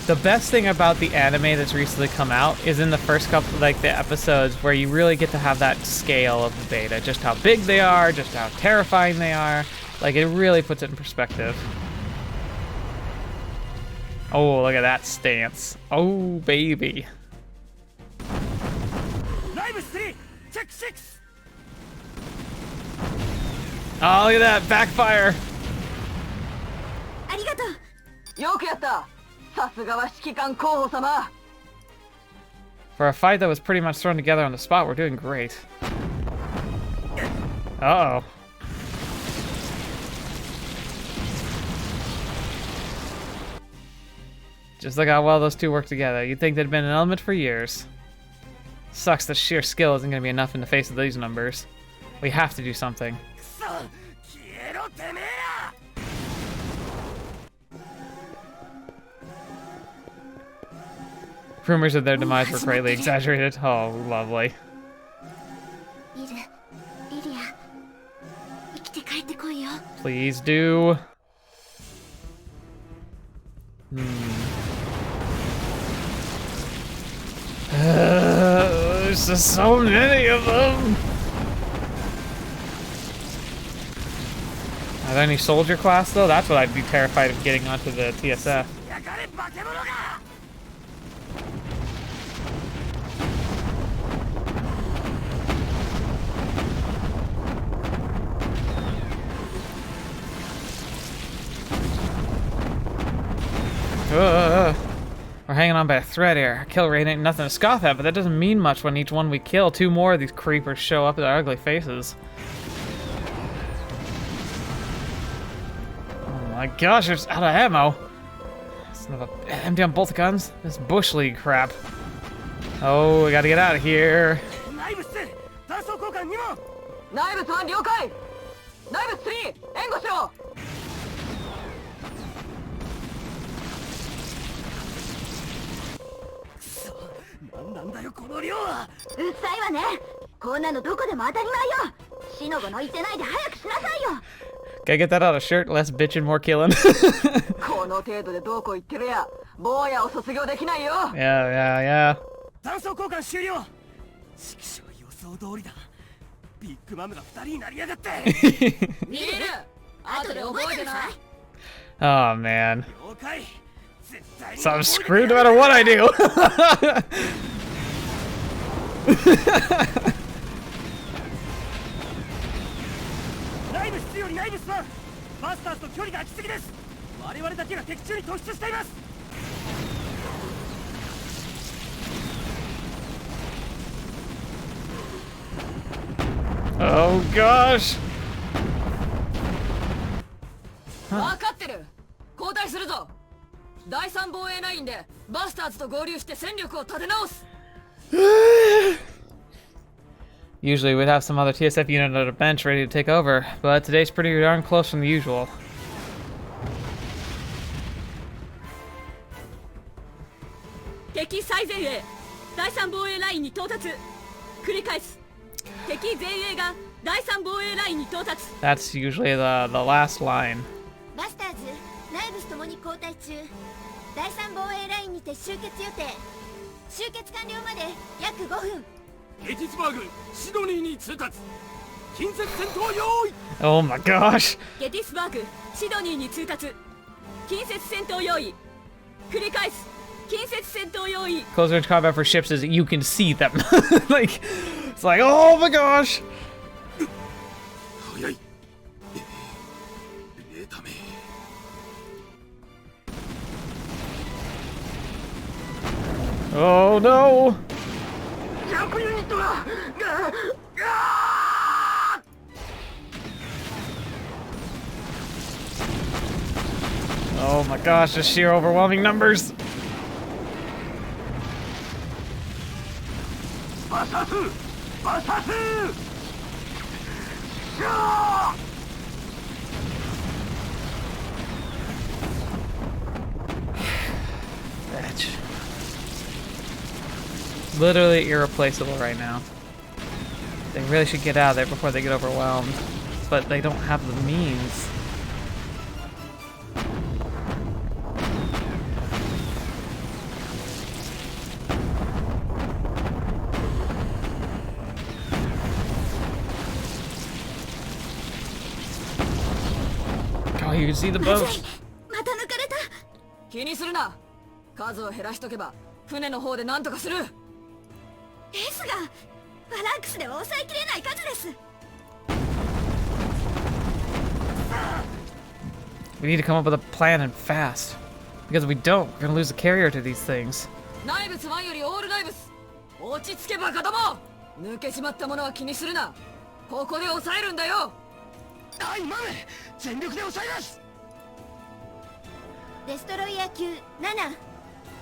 The best thing about the anime that's recently come out is in the first couple, like the episodes where you really get to have that scale of the beta, just how big they are, just how terrifying they are. Like, it really puts it in perspective. Oh, look at that stance. Oh, baby. Oh, look at that backfire. ありがとう。よくやった。さすがは指揮官候補様。 For a fight that was pretty much thrown together on the spot, we're doing great. Uh-oh. Just look how well those two work together. You'd think they'd been an element for years. Sucks that sheer skill isn't going to be enough in the face of these numbers. We have to do something. Rumors of their demise were greatly exaggerated. Oh, lovely. リリア、生きて帰ってこいよ。 Please do. There's just so many of them. Are there any soldier class though? That's what I'd be terrified of getting onto the TSF. We're hanging on by a thread here. Kill rate ain't nothing to scoff at, but that doesn't mean much when each one we kill, two more of these creepers show up with their ugly faces. Oh my gosh, there's out of ammo. Empty on both guns? This Bush League crap. Oh, we gotta get out of here. 内部3了解。内部3援護しろ。 うっさいわね。こんなのどこでも当たり前よ。シノゴの言ってないで早くしなさいよ。 Gotta get that out of shirt, less bitching, more killing. この程度でどこ行ってるや。坊やを卒業できないよ。 Yeah. 断層交換終了。指揮所は予想通りだ。ビッグマムが2人になりやがって。見る。後で覚えてな。 Oh man. 了解。So I'm screwed no matter what I do. 内部室より内部スパンマスターズと距離が空きすぎです。我々だけが敵中に突出しています。 Oh gosh. 分かってる。交代するぞ。第3防衛ラインでバスターズと合流して戦力を立て直す。 Usually we'd have some other TSF unit at a bench ready to take over, but today's pretty darn close from the usual. 敵最前衛第3防衛ラインに到達。繰り返す。敵前衛が第3防衛ラインに到達。 That's usually the last line. バスターズナイブスともに交代中。第3防衛ラインにて集結予定。集結完了まで約5分。ゲティスバーグシドニーに通達。近接戦闘用意。 Oh my gosh. ゲティスバーグシドニーに通達。近接戦闘用意。繰り返す。近接戦闘用意。 Close range combat for ships is you can see them. Like, it's like, oh my gosh. 早い。レータメ。 Oh no. ジャンプユニットが。Oh my gosh, just sheer overwhelming numbers. バサスバサス。シャー。 Bitch. Literally irreplaceable right now. They really should get out of there before they get overwhelmed. But they don't have the means. Oh, you can see the boat. また抜かれた。気にするな。数を減らしとけば船の方で何とかする。ですがバランクスでは抑えきれない数です。 We need to come up with a plan and fast. Because if we don't, we're gonna lose the carrier to these things. ナイブス1よりオールナイブス。落ち着けばかども。抜けちまったものは気にするな。ここで抑えるんだよ。はい、マメ全力で抑えます。デストロイヤー級7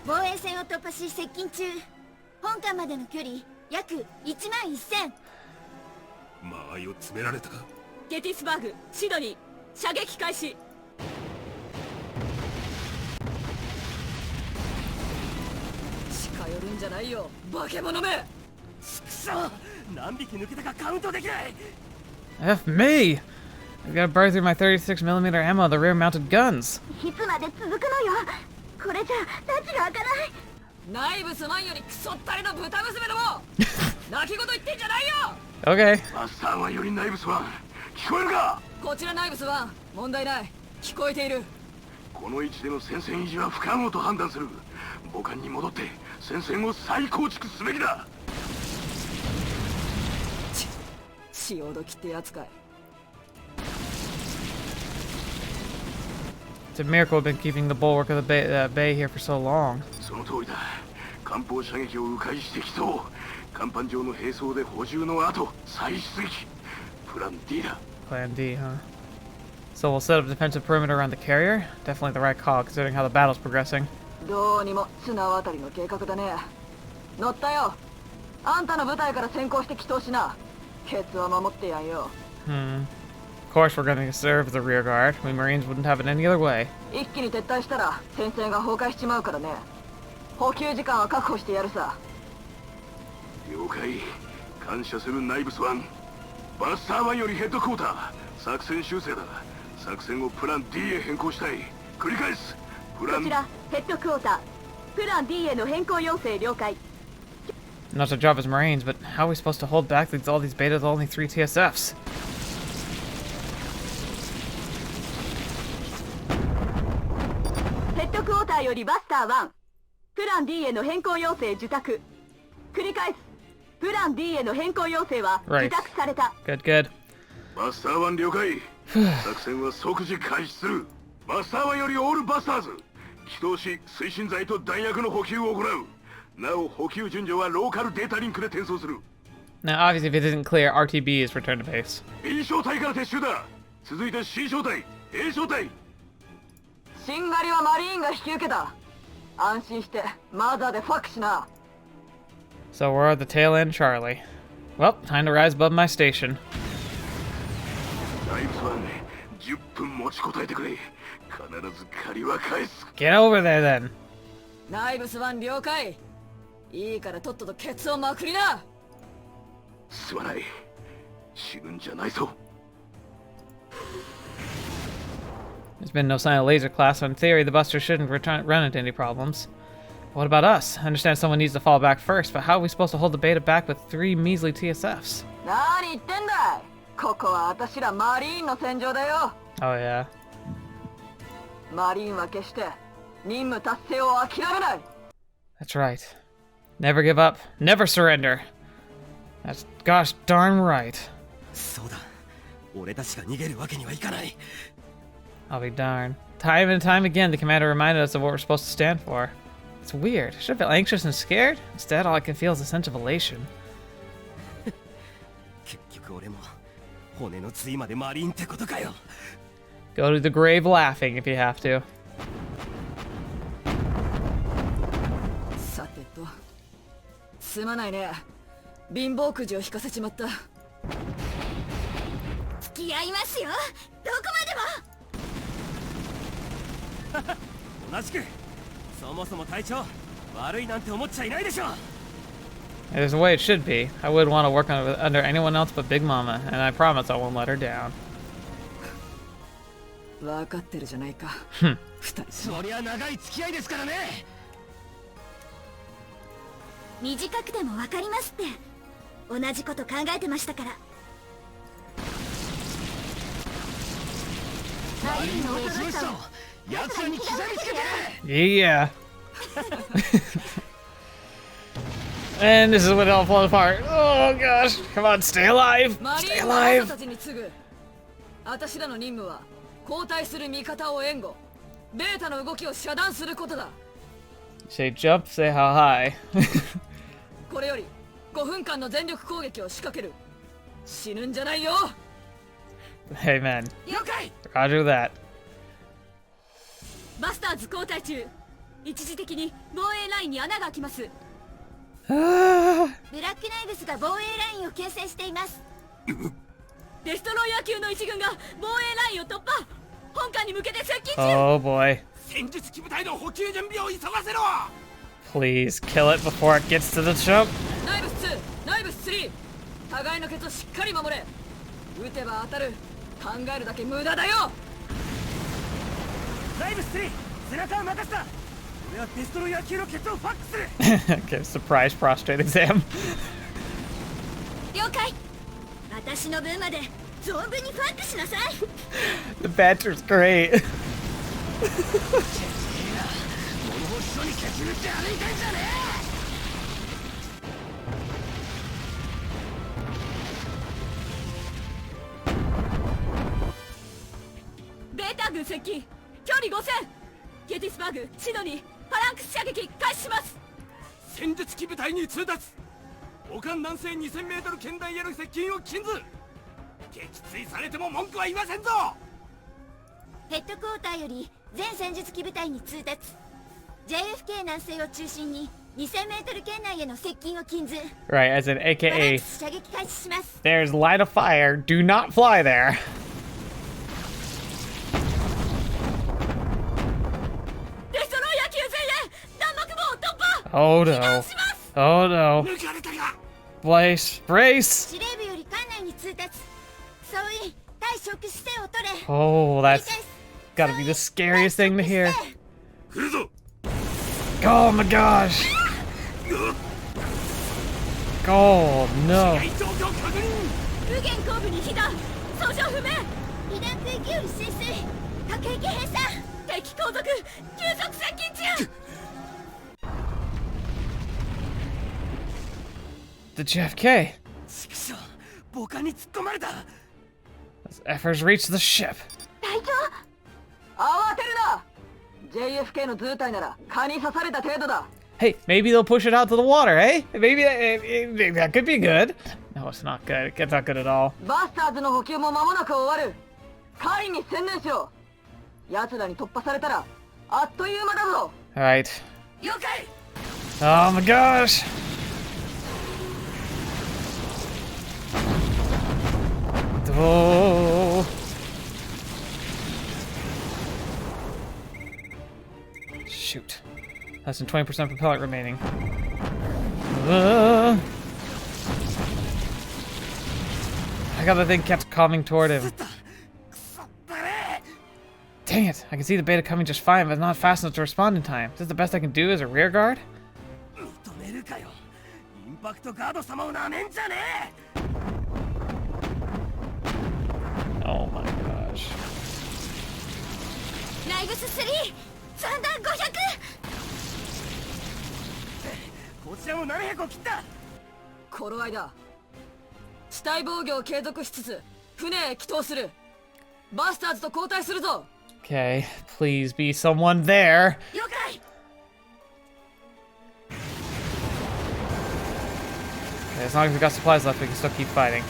防衛線を突破し接近中。本艦までの距離約11000。間合いを詰められたか。ゲティスバーグシドニー射撃開始。近寄るんじゃないよ化け物め。くそ何匹抜けたかカウントできない。 F me! I've got to burn through my 36mm ammo of the rear-mounted guns. いつまで続くのよ。これじゃタチが開かない。ナイブス1よりクソったれの豚娘ども。泣き言言ってんじゃないよ。 Okay. マスターはよりナイブスは聞こえるか。こちらナイブス1問題ない。聞こえている。この位置での戦線維持は不可能と判断する。母艦に戻って戦線を再構築すべきだ。潮時ってやつかい。 It's a miracle we've been keeping the bulwark of the bay here for so long. その通りだ。艦砲射撃を迂回してきそう。甲板上の兵装で補充の後再出撃。プラン D だ。 Plan D, huh? So we'll set up a defensive perimeter around the carrier? Definitely the right call, considering how the battle's progressing. どうにも綱渡りの計画だね。乗ったよ。あんたの部隊から先行して祈祷しな。ケツは守ってやんよ。Of course we're going to serve the rear guard. We Marines wouldn't have it any other way. 一気に撤退したら戦線が崩壊しちまうからね。補給時間は確保してやるさ。了解。感謝するナイブス1。バスター1よりヘッドクォーター。作戦修正だ。作戦をプラン D へ変更したい。繰り返す。プラン。こちらヘッドクォーター。プラン D への変更要請了解。 Not our job as Marines, but how are we supposed to hold back all these betas with only 3 TSFs? ヘッドクォータターよりバスター1、プラン D への変更要請受託。繰り返す。プラン D への変更要請は受託された。Good, good. バスター1了解。作戦は即時開始する。バスター1よりオールバスターズ。起動し、推進剤と弾薬の補給を行う。なお、補給順序はローカルデータリンクで転送する。Now, obviously, if it isn't clear, RTB is return to base. B 小隊から撤収だ。続いて C 小隊、A 小隊。しんがりはマリーンが引き受けた。安心してマザーでファックしな。 So we're at the tail end, Charlie. Well, time to rise above my station. ナイブスワン、10分持ちこたえてくれ。必ず借りは返す。Get over there, then. ナイブス1了解。いいからとっととケツをまくりな。すまない。死ぬんじゃないぞ。There's been no sign of laser class, so in theory, the Buster shouldn't run into any problems. What about us? I understand someone needs to fall back first, but how are we supposed to hold the beta back with 3 measly TSFs? 何言ってんだい。ここは私らマリーンの戦場だよ。 Oh, yeah. マリーンは決して任務達成を諦めない。 That's right. Never give up. Never surrender. That's gosh darn right. そうだ。俺たちが逃げるわけにはいかない。 I'll be darned. Time and time again, the commander reminded us of what we're supposed to stand for. It's weird. Should I feel anxious and scared? Instead, all I can feel is a sense of elation. 結局俺も骨の髄までマリーンってことかよ。 Go to the grave laughing if you have to. さてと、すまないね。貧乏くじを引かせちまった。付き合いますよ。どこまでも。同じく。そもそも隊長、悪いなんて思っちゃいないでしょ。 There's a way it should be. I wouldn't want to work under anyone else but Big Mama, and I promise I won't let her down. 分かってるじゃないか。二人。そりゃ長い付き合いですからね。短くても分かりますって。同じこと考えてましたから。マリーンの恐ろしさを。 Yeah. And this is when it all falls apart. Oh gosh. Come on, stay alive. マリ Stay ーンのあな alive. たたちに次ぐ。私らの任務は交代する味方を援護。ベータの動きを遮断することだ。 Say jump, say how high. これより5分間の全力攻撃を仕掛ける。死ぬんじゃないよ。 Hey man. 了解。 Roger that. バスターズ交代中。一時的に防衛ラインに穴が開きます。 ブラックナイブスが防衛ラインを形成しています。デストロイヤー級の一軍が防衛ラインを突破。本艦に向けて接近中。 Oh boy. 戦術機部隊の補給準備を急がせろ。 Please kill it before it gets to the jump. ナイブス2、ナイブス3。互いのケツをしっかり守れ。撃てば当たる。考えるだけ無駄だよ。 ナイブス3、背中を任せた。俺はデストロイヤー級のケツをファックする。 Okay, surprise prostrate exam. 了解。私の分まで存分にファックしなさい。The banter's great. 物干し所にケツ打って歩いてんじゃねベータ軍接近。距離5000。ゲティスバーグ、シドニー、パランクス射撃開始します。戦術機部隊に通達。母艦南西 2000m 圏内への接近を禁ず。撃墜されても文句は言いませんぞ。ヘッドクォーターより全戦術機部隊に通達。JFK 南西を中心に 2000m 圏内への接近を禁ず。 Right, as in パラン AKA クス射撃開始します。 there's line of fire. Do not fly there. デストロイヤー級前衛弾幕網を突破。 Oh 避難 no. します。 Oh no. 抜かれたか。 Brace. Brace. 司令部より艦内に通達。総員対触姿勢を取れ。 Oh, that's 繰り返す。 gotta be the scariest thing to hear. 来るぞ。 Oh my gosh. Oh no. 状況確認。右舷後部に被弾。損傷不明。被弾区域より浸水。各駅閉鎖。敵後続急速接近中。 The JFK. 畜生母艦に突っ込まれた。 As efforts reach the ship. 隊長、慌てるな。 JFK の図体なら蚊に刺された程度だ。 Hey, maybe they'll push it out to the water, eh? Maybe that could be good. No, it's not good. It's not good at all. バスターズの補給も間もなく終わる。狩りに専念しろ。奴らに突破されたらあっという間だぞ。 Alright. 了解。 Oh my gosh. Oh. Shoot. Less than 20% propellant remaining. I got the thing kept coming toward him. Dang it! I can see the beta coming just fine, but not fast enough to respond in time. Is this the best I can do as a rear guard? 認めるかよ。インパクトガード様をなめんじゃねえ。 Oh my gosh. ライブス33段500。 こちらも700を切った。頃合いだ。地対防御を継続しつつ船へ帰投する。バスターズと交代するぞ。 Okay, please be someone there. 了解。 Okay, as long as we got supplies left, we can still keep fighting.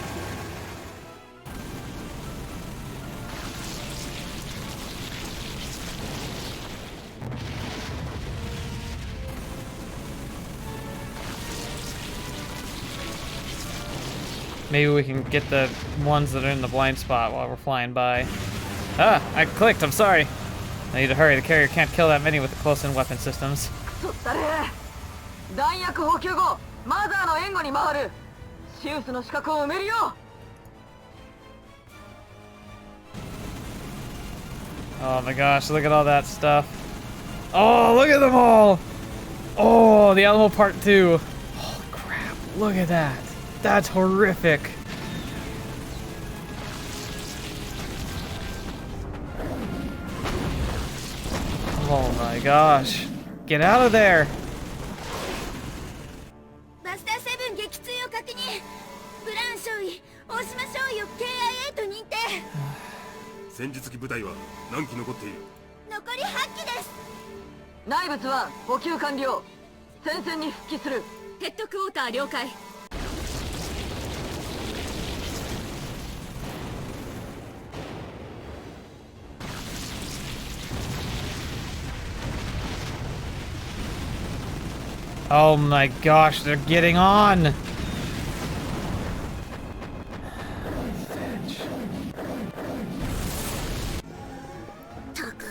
Maybe we can get the ones that are in the blind spot while we're flying by. Ah, I clicked, I'm sorry. I need to hurry, the carrier can't kill that many with the close-in weapon systems. そったれ。弾薬補給後マザーの援護に回る。シウスの死角を埋めるよ。 Oh my gosh, look at all that stuff. Oh, look at them all! Oh, the Alamo Part 2. Oh crap, look at that. That's horrific. Oh my gosh. Get out of there. バスター7撃墜を確認。ブラウン少尉、大島少尉を KIA と認定。戦術機部隊は何機残っている？残り8機です。内物は補給完了。戦線に復帰する。ヘッドクォーター了解。 Oh my gosh, they're getting on. Fetch. たく、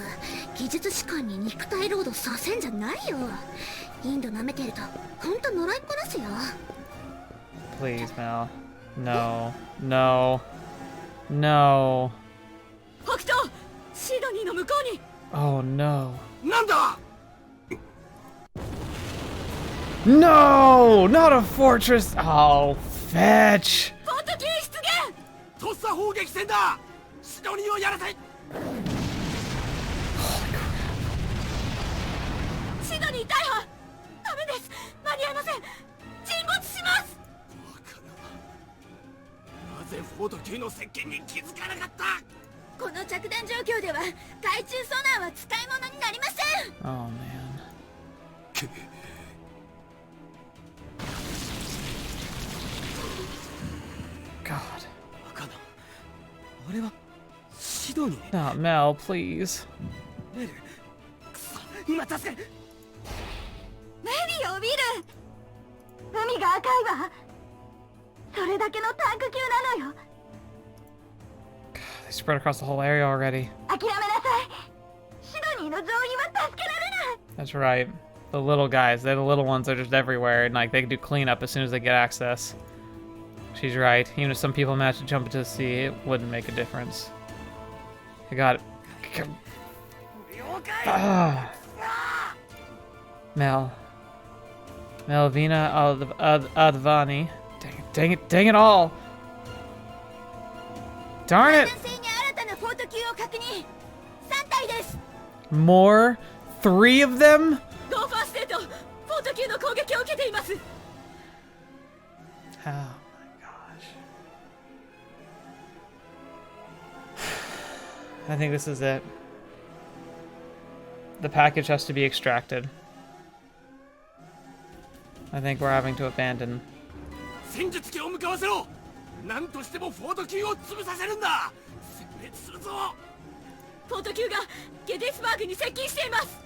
技術士官に肉体労働させんじゃないよ。インド舐めてるとほんと野良いっこですよ。 Please, Mel. No. No. No. 北東シドニーの向こうに。 Oh no. なんだ。 No! Not a fortress! Oh, fetch! ポート級出現。とっさ砲撃戦だ。シドニーをやらせ。シドニー大破。ダメです。間に合いません。沈没します。なぜフォート級の接近に気づかなかった。この着弾状況では海中ソナーは使い物になりません。 Oh man. God. 赤な。あれはシドニー。 Not Mel, please. メル。くそ、今助ける。メリーを見る。海が赤いわ。それだけのタンク級なのよ。 They spread across the whole area already. 諦めなさい。シドニーの乗員は助けられない。 That's right. The little guys, they're the little ones that are just everywhere, and like they can do cleanup as soon as they get access. She's right. Even if some people manage to jump into the sea, it wouldn't make a difference. I got it. Ah. Mel. Melvina Advani. Dang it, dang it all! Darn it! 南西に新たなフォート級を確認。3体です。More? 3 of them? ゴーファーステートフォート級の攻撃を受けています。 Oh my gosh. I think this is it. The package has to be extracted. I think we're having to abandon. 戦術機を向かわせろ。何としてもフォート級を潰させるんだ。殲滅するぞ。フォート級がゲティスバーグに接近しています。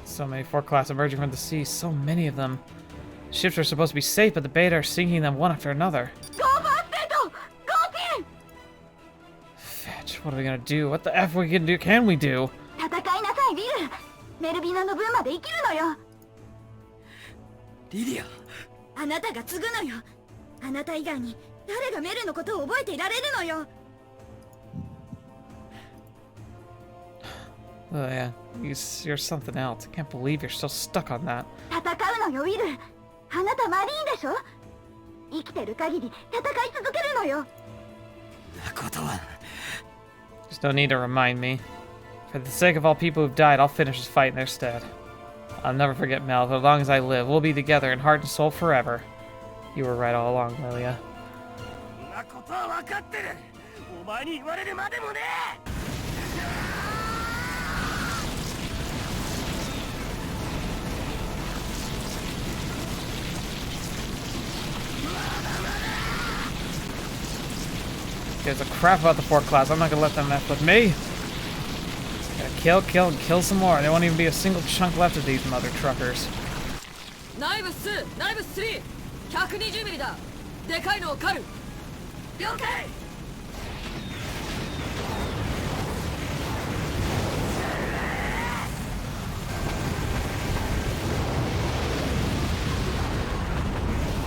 So many Fort class emerging from the sea, so many of them. Ships are supposed to be safe, but the beta are sinking them one after another. ゴーファーステートゴーピン Fetch, what are we gonna do? What the F can we do? 戦いなさいビル。メルビナの分まで生きるのよ。リディア。あなたが継ぐのよ。あなた以外に誰がメルのことを覚えていられるのよ。 Oh yeah, you're something else. I can't believe you're still stuck on that. 戦うのよウィル。あなたマリーンでしょ。生きてる限り戦い続けるのよ。なことは。 Just don't need to remind me. For the sake of all people who've died, I'll finish this fight in their stead. I'll never forget Mel. As long as I live, we'll be together in heart and soul forever. You were right all along, Lilia. なことは分かってる。お前に言われるまでもね。 Gives a crap about the Fort class. I'm not gonna let them mess with me. Gotta kill, and kill some more. There won't even be a single chunk left of these mother truckers. ナイブ2ナイブ3 120ミリだ。でかいのを狩る。了解。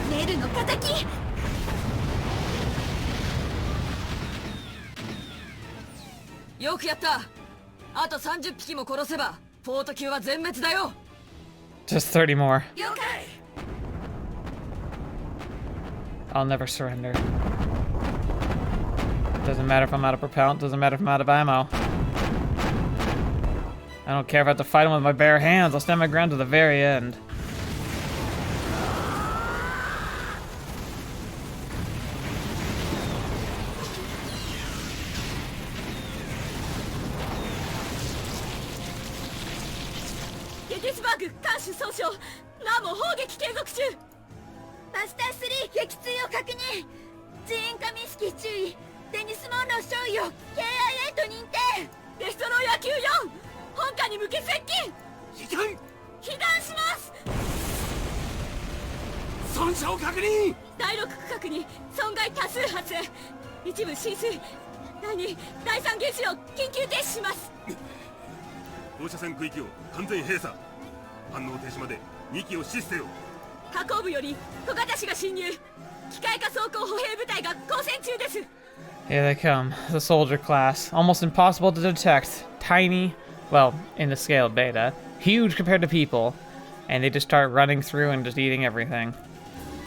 メルの敵。 よくやった。あと30匹も殺せばフォート級は全滅だよ。 Just 30 more. 了解。 I'll never surrender. Doesn't matter if I'm out of propellant, doesn't matter if I'm out of ammo. I don't care if I have to fight him with my bare hands, I'll stand my ground to the very end. Gettysburg 艦首損傷。ラモ砲撃継続中。マスター3撃墜を確認。ジーン・カミンスキー注意。デニス・モンロー少尉を KIA と認定。デストロイヤー級4本艦に向け接近。被弾。被弾します。損傷確認。第6区画に損害多数発生。一部浸水。第2、第3原子炉緊急停止します。放射線区域を完全閉鎖。反応停止まで2機を死せよ。加工部より小型機が侵入。機械化装甲歩兵部隊が交戦中です。 Here they come, the soldier class. Almost impossible to detect. Tiny, well, in the scale of beta. Huge compared to people. And they just start running through and just eating everything.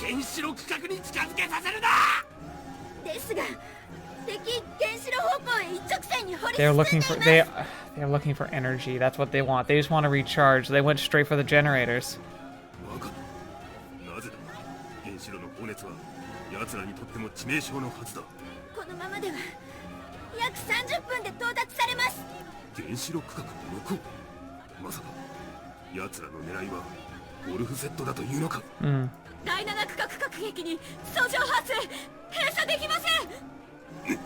原子炉区画に近づけさせるな。ですが敵原子炉方向へ一直線に掘り進 They're んで looking い for ます。 they're looking for energy. That's what they want. They just want to recharge. They went straight for the generators. わかった。なぜだ。原子炉の放熱は奴らにとっても致命傷のはずだ。このままでは約30分で到達されます。原子炉区画の向こう。まさか奴らの狙いはオルフセットだというのか。第7区画核兵器に相乗発生。閉鎖できません。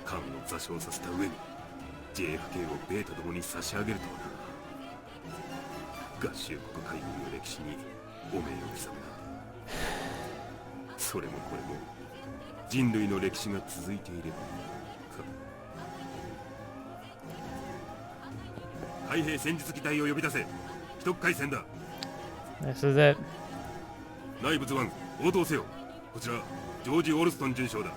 神の座礁させた上に JFK をベータどもに差し上げるとはな。合衆国海軍の歴史に汚名を刻むな。それもこれも人類の歴史が続いていればか。海兵戦術機体を呼び出せ。既得回戦だ。 This is it. ナイブズ1応答せよ。こちらジョージ・オルストン准将だ。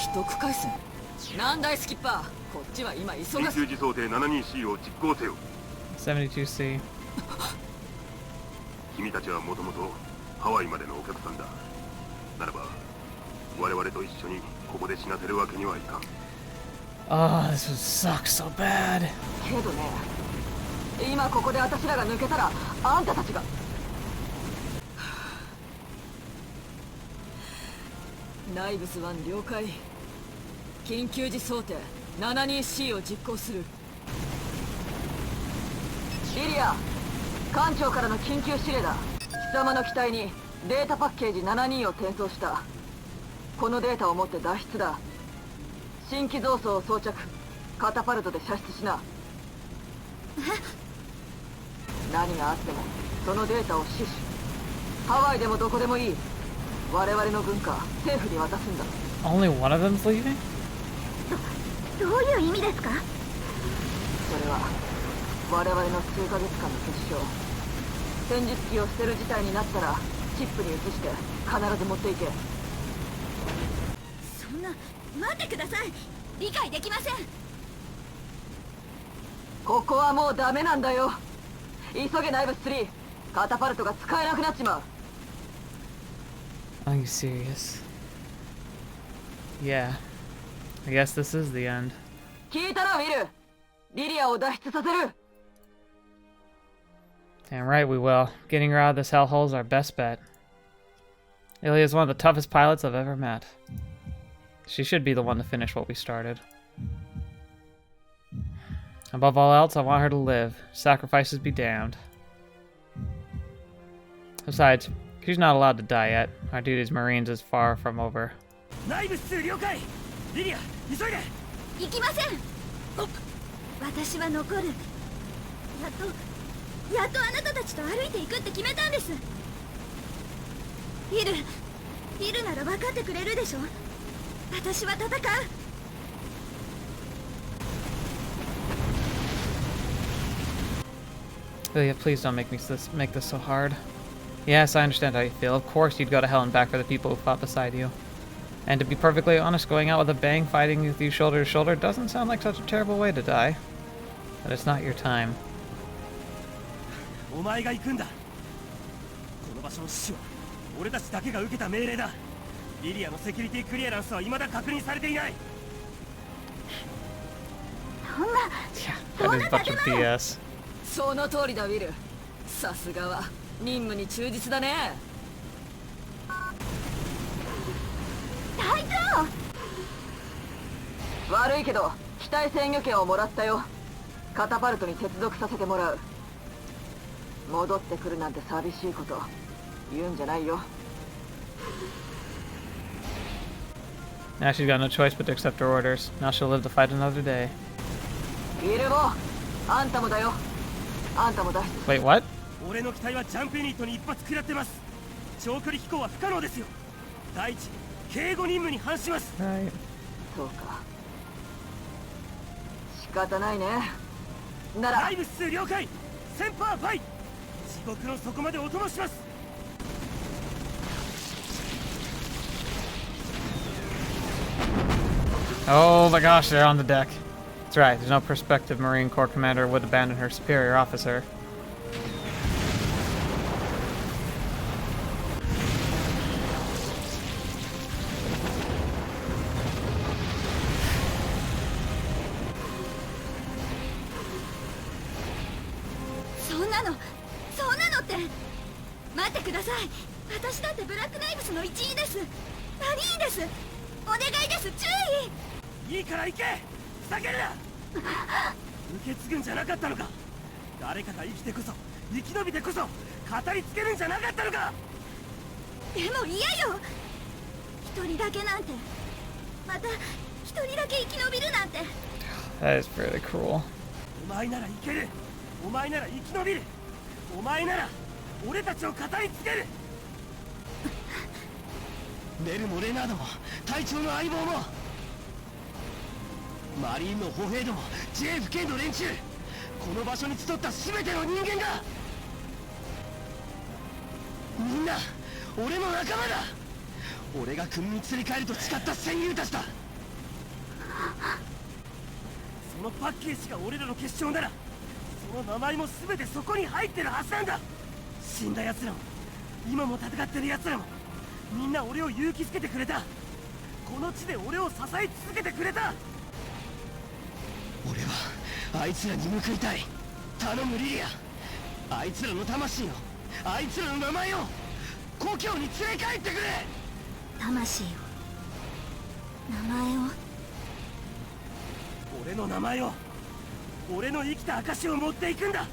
秘匿回線。なんだいスキッパー、こっちは今忙しい。緊急時想定 72C を実行せよ。 72C. 君たちはもともとハワイまでのお客さんだ。ならば我々と一緒にここで死なせるわけにはいかん。 Oh, this would suck so bad. けどね、今ここで私らが抜けたらあんたたちが。ナイブス1了解。緊急時想定 72C を実行する。リリア、艦長からの緊急指令だ。貴様の機体にデータパッケージ72を転送した。このデータを持って脱出だ。新規造装を装着、カタパルトで射出しな。何があってもそのデータを死守。ハワイでもどこでもいい。我々の軍艦政府に渡すんだ。 Only one of them's leaving? どういう意味ですか？それは我々の数ヶ月間の結晶。戦術機を捨てる事態になったらチップに移して必ず持っていけ。そんな、待ってください。理解できません。ここはもうダメなんだよ。急げナイブス3。カタパルトが使えなくなっちまう。 Are you serious? Yeah. I guess this is the end. 聞いたなウィル。リリアを脱出させる。 Damn right we will. Getting her out of this hellhole is our best bet. Ilya is one of the toughest pilots I've ever met. She should be the one to finish what we started. Above all else, I want her to live. Sacrifices be damned. Besides, she's not allowed to die yet. Our duty as Marines is far from over. ナイブス了解。リリア急いで。行きません。私は残る。やっとあなたたちと歩いていくって決めたんです。ヒルなら分かってくれるでしょ。私は戦う。Ilya, please don't make this so hard. Yes, I understand how you feel. Of course you'd go to hell and back for the people who fought beside you. And to be perfectly honest, going out with a bang fighting with you shoulder to shoulder doesn't sound like such a terrible way to die. But it's not your time. お前が行くんだ。この場所の死は俺たちだけが受けた命令だ。リリアのセキュリティクリアランスは未だ確認されていない。そんな、 Yeah, that is a bunch of BS. その通りだウィル。さすがは任務に忠実だね。隊長。悪いけど機体制御権をもらったよ。カタパルトに接続させてもらう。戻ってくるなんて寂しいこと言うんじゃないよ。 Now she's got no choice but to accept her orders. Now she'll live to fight another day. ウィルもあんたもだよ。あんたも脱出。 Wait, what? 俺の機体はジャンプユニットに一発食らってます。長距離飛行は不可能ですよ。第一、警護任務に反します。Right. そうか。仕方ないね。ならナイブス了解。センパーファイ。地獄の底までお供します。 Oh my gosh, they're on the deck. That's right, there's no prospective Marine Corps commander would abandon her superior officer.そんなのって待ってください。私だってブラックナイブスの一員です。マリーンです。お願いです。注意。いいから行け。ふざけるな。受け継ぐんじゃなかったのか。誰かが生きてこそ生き延びてこそ語りつけるんじゃなかったのか。でも嫌よ。一人だけなんて、また一人だけ生き延びるなんて。 That is really cruel. お前ならいける。お前なら生き延びる。お前なら俺たちを語りつける。ネルもレナードも隊長の相棒もマリーンの歩兵ども JFK の連中、この場所に集った全ての人間がみんな俺の仲間だ。俺が国に連れ帰ると誓った戦友たちだ。そのパッケージが俺らの結晶ならその名前も全てそこに入ってるはずなんだ。死んだ奴らも今も戦ってる奴らもみんな俺を勇気づけてくれた。この地で俺を支え続けてくれた。俺はあいつらに報いたい。頼むリリア、あいつらの魂を、あいつらの名前を故郷に連れ帰ってくれ。魂を、名前を。俺の名前を、俺の生きた証を持っていくんだ。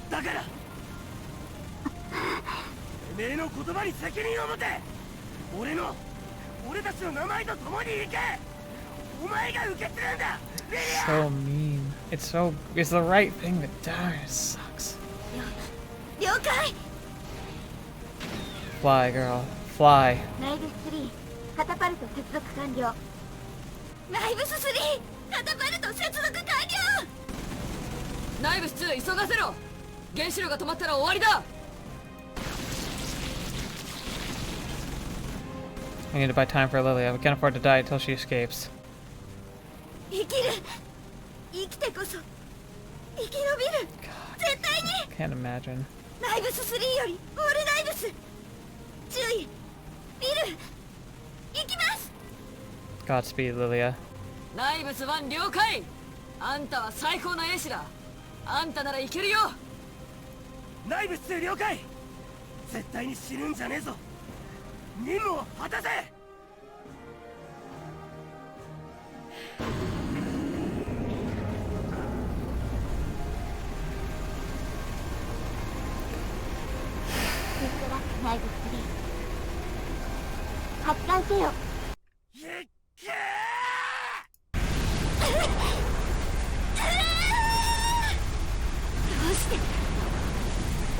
だからてめえの言葉に責任を持て。俺たちの名前と共に行け。お前が受け継ぐんだ。 So mean. It's the right thing, but darn, it sucks. 了解。 Fly, girl. Fly. ナイブス3カタパルト接続完了。ナイブス3カタパルト接続完了。ナイブス2急がせろ。原子炉が止まったら終わりだ。 We need to buy time for Lilia. We can't afford to die until she escapes. 生きる。生きてこそ生き延びる。絶対に。 Can't imagine. ナイブス3よりオールナイブス。注意。ビル行きます。 Godspeed, Lilia. ナイブス1了解。あんたは最高の兵士だ。あんたならいけるよ。ナイブス2了解。絶対に死ぬんじゃねえぞ。任務を果たせ。ナイブス3発艦せよ。いっけ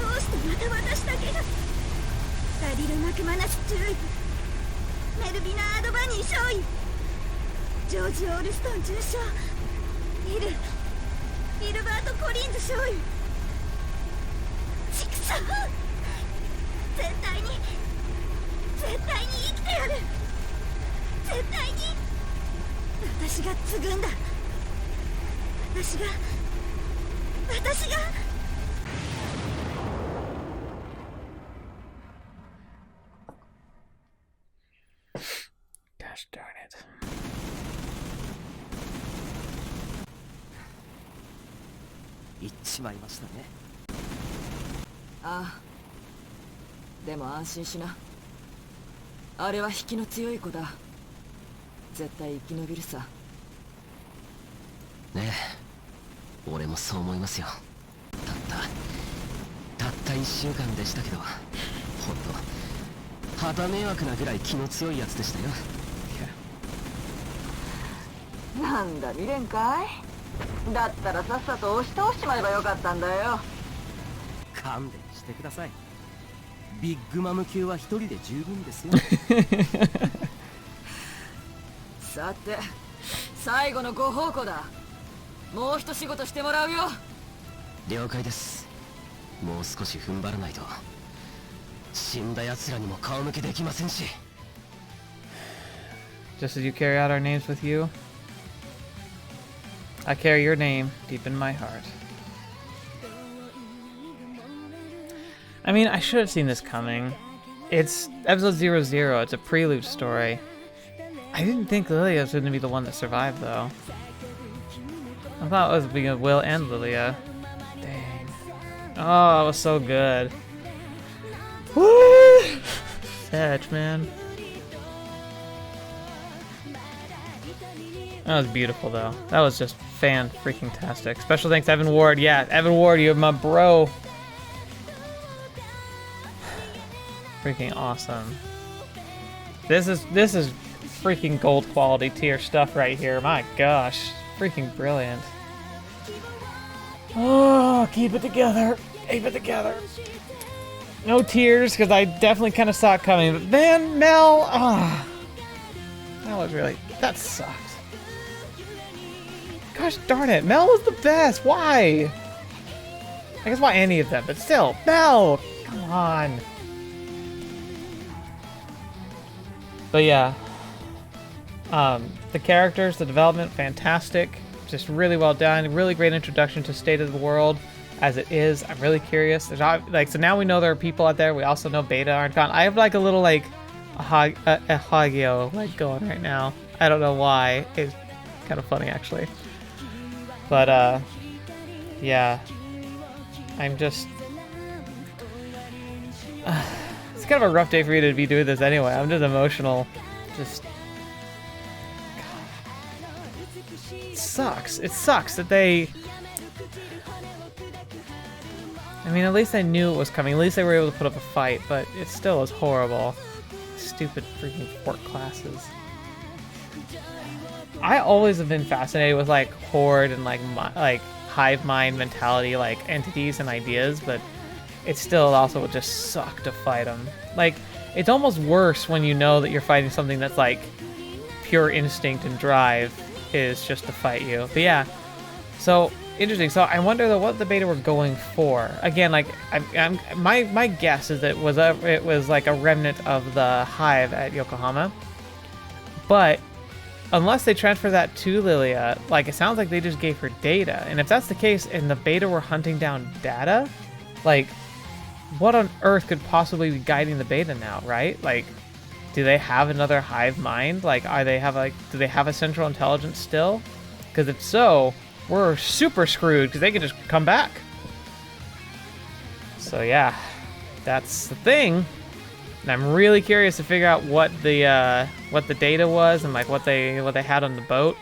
どうしてまた私だけが。ダリル・マクマナス注意。メルビナ・アドバニー勝利。ジョージ・オールストン重傷。ビルバート・コリンズ勝利。チクショー。絶対に生きてやる。絶対に。私が継ぐんだ。私が。Gosh darn it. 行っちまいましたね。ああ、でも安心しな。あれは引きの強い子だ。絶対生き延びるさ。ねえ、俺もそう思いますよ。たった1週間でしたけど、ほんと旗迷惑なぐらい気の強いやつでしたよ。なんだ未練かい。だったらさっさと押し倒しちまえばよかったんだよ。勘弁してください。ビッグマム級は一人で十分ですよ。さて最後のご奉公だ。もう一仕事してもらうよ。了解です。もう少し踏ん張らないと死んだ奴らにも顔向けできませんし。 Just as you carry out our names with you, I carry your name deep in my heart. I mean, I should have seen this coming. It's episode 00. It's a prelude story. I didn't think Lilia was going to be the one that survived, though. I thought it was being Will and Lilia. Dang. Oh, it was so good. Woo! Fetch, man. That was beautiful, though. That was just fan-freaking-tastic. Special thanks to Evan Ward. Yeah, Evan Ward, you're my bro. Freaking awesome. This is freaking gold quality tier stuff right here. My gosh. Freaking brilliant. Oh, keep it together. Keep it together. No tears, because I definitely kind of saw it coming. But man, Mel, that sucked. Gosh darn it, Mel was the best. Why? I guess why any of them, but still, Mel, come on. But yeah, the characters, the development, fantastic. just really well done. Really great introduction to State of the World as it is. I'm really curious. There's like, so now we know there are people out there. We also know beta aren't gone. I have like a little like a Hagio like going right now. I don't know why. It's kind of funny actually. But yeah, I'm just. It's kind of a rough day for you to be doing this anyway. I'm just emotional. Just. It sucks. It sucks that they. I mean, at least I knew it was coming. At least they were able to put up a fight, but it still is horrible. Stupid freaking fort classes. I always have been fascinated with like horde and like hive mind mentality, like entities and ideas, but it still also would just suck to fight them. Like, it's almost worse when you know that you're fighting something that's like pure instinct and drive is just to fight you. But yeah, so interesting. So I wonder though what the beta were going for. Again, like my guess is that it was like a remnant of the hive at Yokohama, but unless they transfer that to Lilia, like it sounds like they just gave her data. And if that's the case, and the beta were hunting down data, like what on earth could possibly be guiding the beta now, right? Like, do they have another hive mind? Like, do they have a central intelligence still? Because if so, we're super screwed because they could just come back. So yeah, that's the thing. And I'm really curious to figure out what the data was and like what they had on the boat.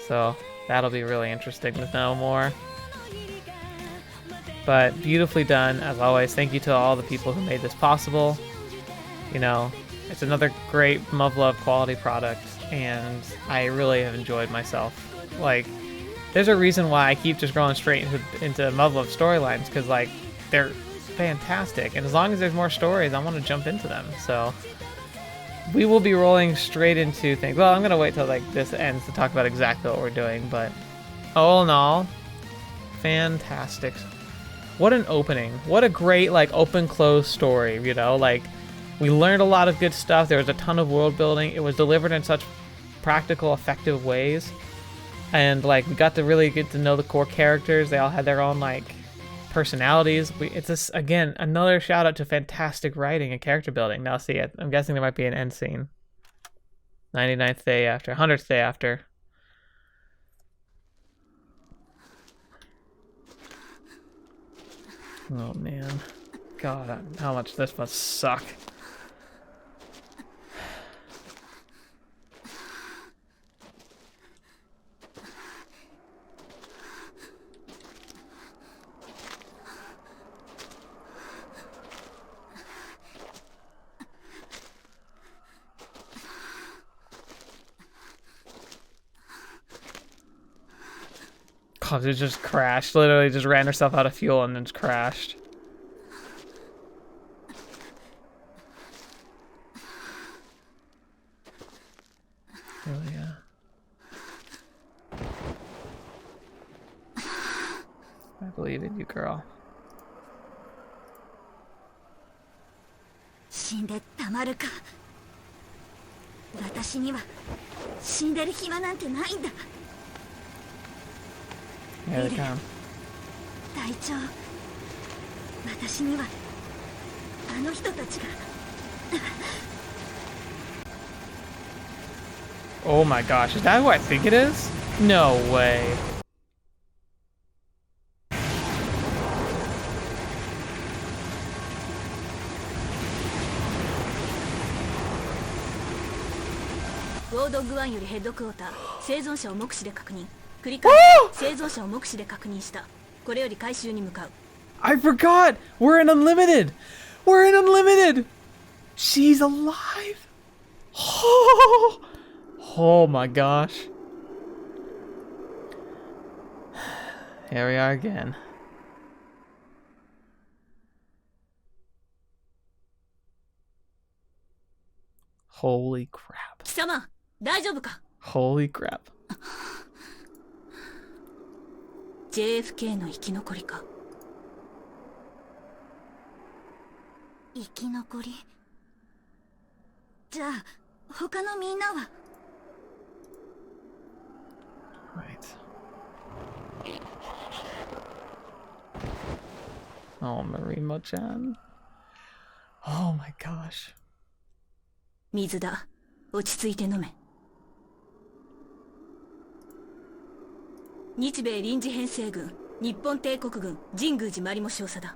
So that'll be really interesting to know more. But beautifully done as always. Thank you to all the people who made this possible. You know, it's another great Muv-Luv quality product, and I really have enjoyed myself. Like, there's a reason why I keep just going straight into Muv-Luv storylines, because like they're fantastic, and as long as there's more stories, I want to jump into them. So we will be rolling straight into things. Well, I'm gonna wait till like this ends to talk about exactly what we're doing, but all in all, fantastic. What an opening. What a great like open close story, you know? Like, we learned a lot of good stuff. There was a ton of world building. It was delivered in such practical, effective ways. And like we got to really get to know the core characters. They all had their own like personalities. It's this, again, another shout out to fantastic writing and character building. Now see, I'm guessing there might be an end scene. 99th day after, 100th day after. Oh man, God, how much this must suck. God, it just crashed. Literally just ran herself out of fuel and then just crashed. Oh yeah. I believe in you, girl. 死んでたまるか。私には死んでる暇なんてないんだ。 Here they come. 隊長、私にはあの人たちが。Oh my gosh, is that who I think it is? No way. Dog 1よりヘッドクォーター、生存者を目視で確認。繰り返し、生存者を目視で確認した。これより回収に向かう。I forgot! We're in Unlimited! We're in Unlimited! She's alive! Oh my gosh. Here we are again. Holy crap. 貴様、大丈夫か？ Holy crap. JFK の生き残りか。生き残り。じゃあ他のみんなは。Right. Oh, Marimo-chan. Oh my gosh. 水だ。落ち着いて飲め。日米臨時編成軍、日本帝国軍、神宮寺マリモ少佐だ。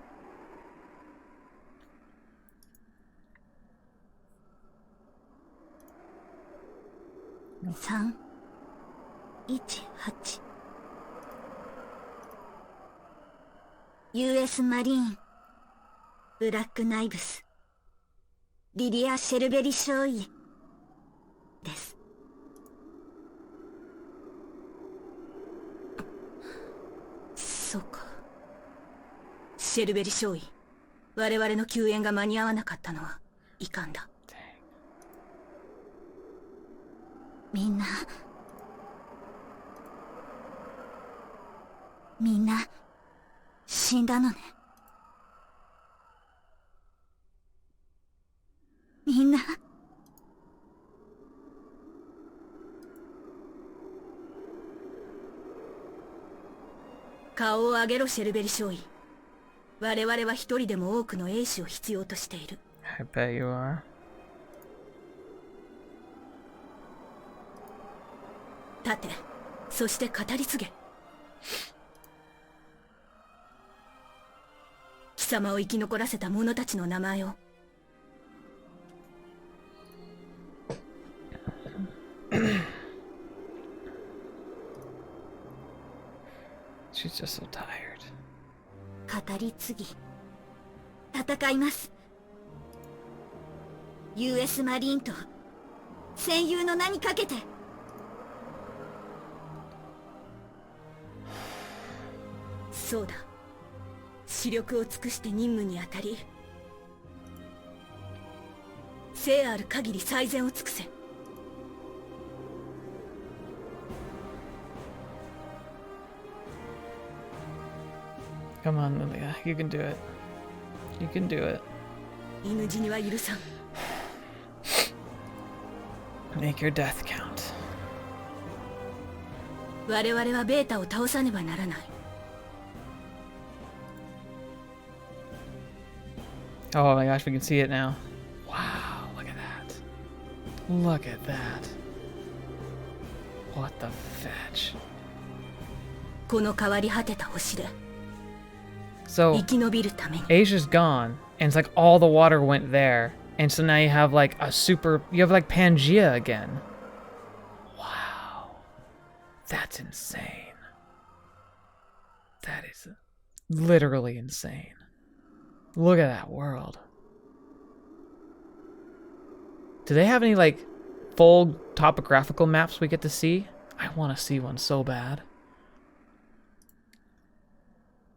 318 US マリーンブラックナイブスリリア・シェルベリ少尉です。そうか。シェルベリ少尉、我々の救援が間に合わなかったのは遺憾だ。みんな死んだのね。みんな顔を上げろ、シェルベリ少尉。我々は一人でも多くの兵士を必要としている。I bet you are. 立て、そして語り継げ。貴様を生き残らせた者たちの名前を。She's just so tired. 語り継ぎ戦います。 US マリーンと戦友の名にかけて。そうだ。視力を尽くして任務に当たり、生ある限り最善を尽くせ。Come on, Lilia. You can do it. You can do it. 犬死には許さん。Make your death count. 我々はベータを倒さねばならない。Oh my gosh, we can see it now. Wow, look at that. Look at that. What the fetch? この変わり果てた星で So 生き延びるために。 Asia's gone, and it's like all the water went there. And so now you have like a super, you have like Pangea again. Wow. That's insane. That is literally insane. Look at that world. Do they have any like full topographical maps we get to see? I want to see one so bad.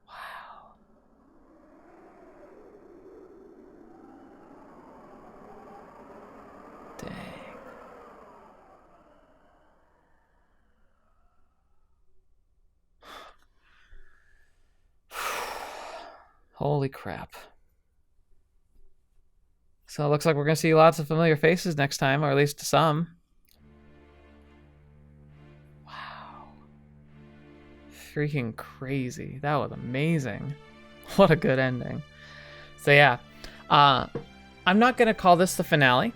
Wow. Dang. Holy crap. So it looks like we're going to see lots of familiar faces next time, or at least some. Wow. Freaking crazy. That was amazing. What a good ending. So yeah, I'm not going to call this the finale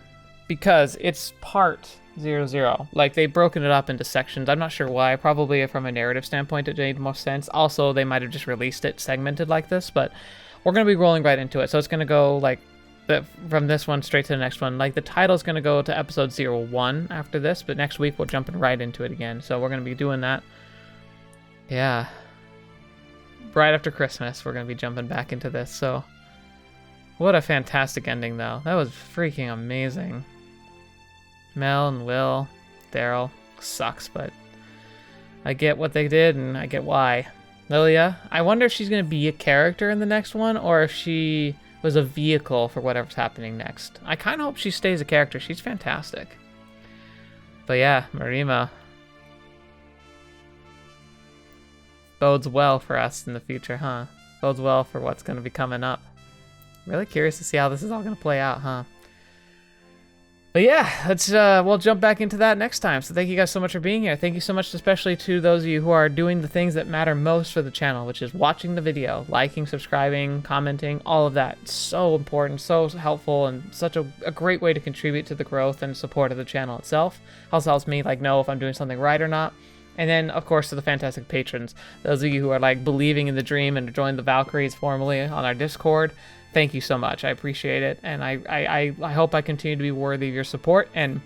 because it's part 00. Like, they've broken it up into sections. I'm not sure why. Probably from a narrative standpoint it made more sense. Also, they might have just released it segmented like this, but we're going to be rolling right into it. So it's going to go like from this one straight to the next one. Like, the title's going to go to episode 01 after this, but next week we're jumping right into it again. So we're going to be doing that. Yeah. Right after Christmas, we're going to be jumping back into this. So what a fantastic ending, though. That was freaking amazing. Mel and Will, Daryl, sucks, but I get what they did and I get why. Lilia, I wonder if she's going to be a character in the next one or if she was a vehicle for whatever's happening next. I kind of hope she stays a character. She's fantastic. But yeah, Marima bodes well for us in the future, huh? Bodes well for what's going to be coming up. Really curious to see how this is all going to play out, huh? But yeah, let's we'll jump back into that next time. So thank you guys so much for being here. Thank you so much, especially to those of you who are doing the things that matter most for the channel, which is watching the video, liking, subscribing, commenting, all of that. It's so important, so helpful, and such a great way to contribute to the growth and support of the channel itself. Also helps me like know if I'm doing something right or not. And then, of course, to the fantastic patrons, those of you who are like believing in the dream and joined the Valkyries formally on our Discord. Thank you so much. I appreciate it, and I hope I continue to be worthy of your support and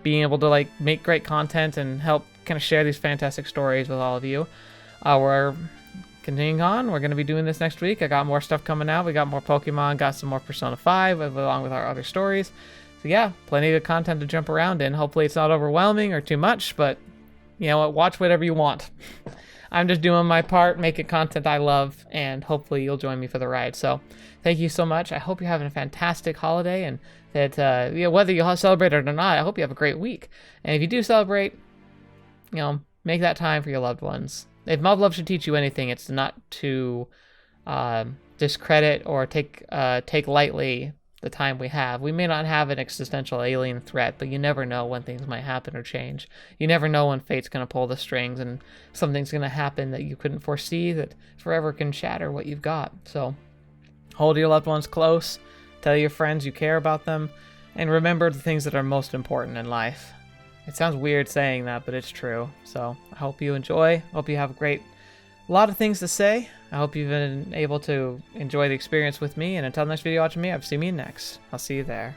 being able to like make great content and help kind of share these fantastic stories with all of you. We're continuing on. We're going to be doing this next week. I got more stuff coming out. We got more Pokemon, got some more Persona 5 along with our other stories. So yeah, plenty of content to jump around in. Hopefully it's not overwhelming or too much, but you know what? Watch whatever you want. I'm just doing my part, making content I love, and hopefully you'll join me for the ride. So thank you so much. I hope you're having a fantastic holiday, and that you know, whether you celebrate it or not, I hope you have a great week. And if you do celebrate, you know, make that time for your loved ones. If Muv-Luv should teach you anything, it's not to discredit or take lightly the time we have. We may not have an existential alien threat, but you never know when things might happen or change. You never know when fate's going to pull the strings and something's going to happen that you couldn't foresee that forever can shatter what you've got. So hold your loved ones close, tell your friends you care about them, and remember the things that are most important in life. It sounds weird saying that, but it's true. So I hope you enjoy. Hope you have a lot of things to say. I hope you've been able to enjoy the experience with me. And until the next video watching me, I've seen you next. I'll see you there.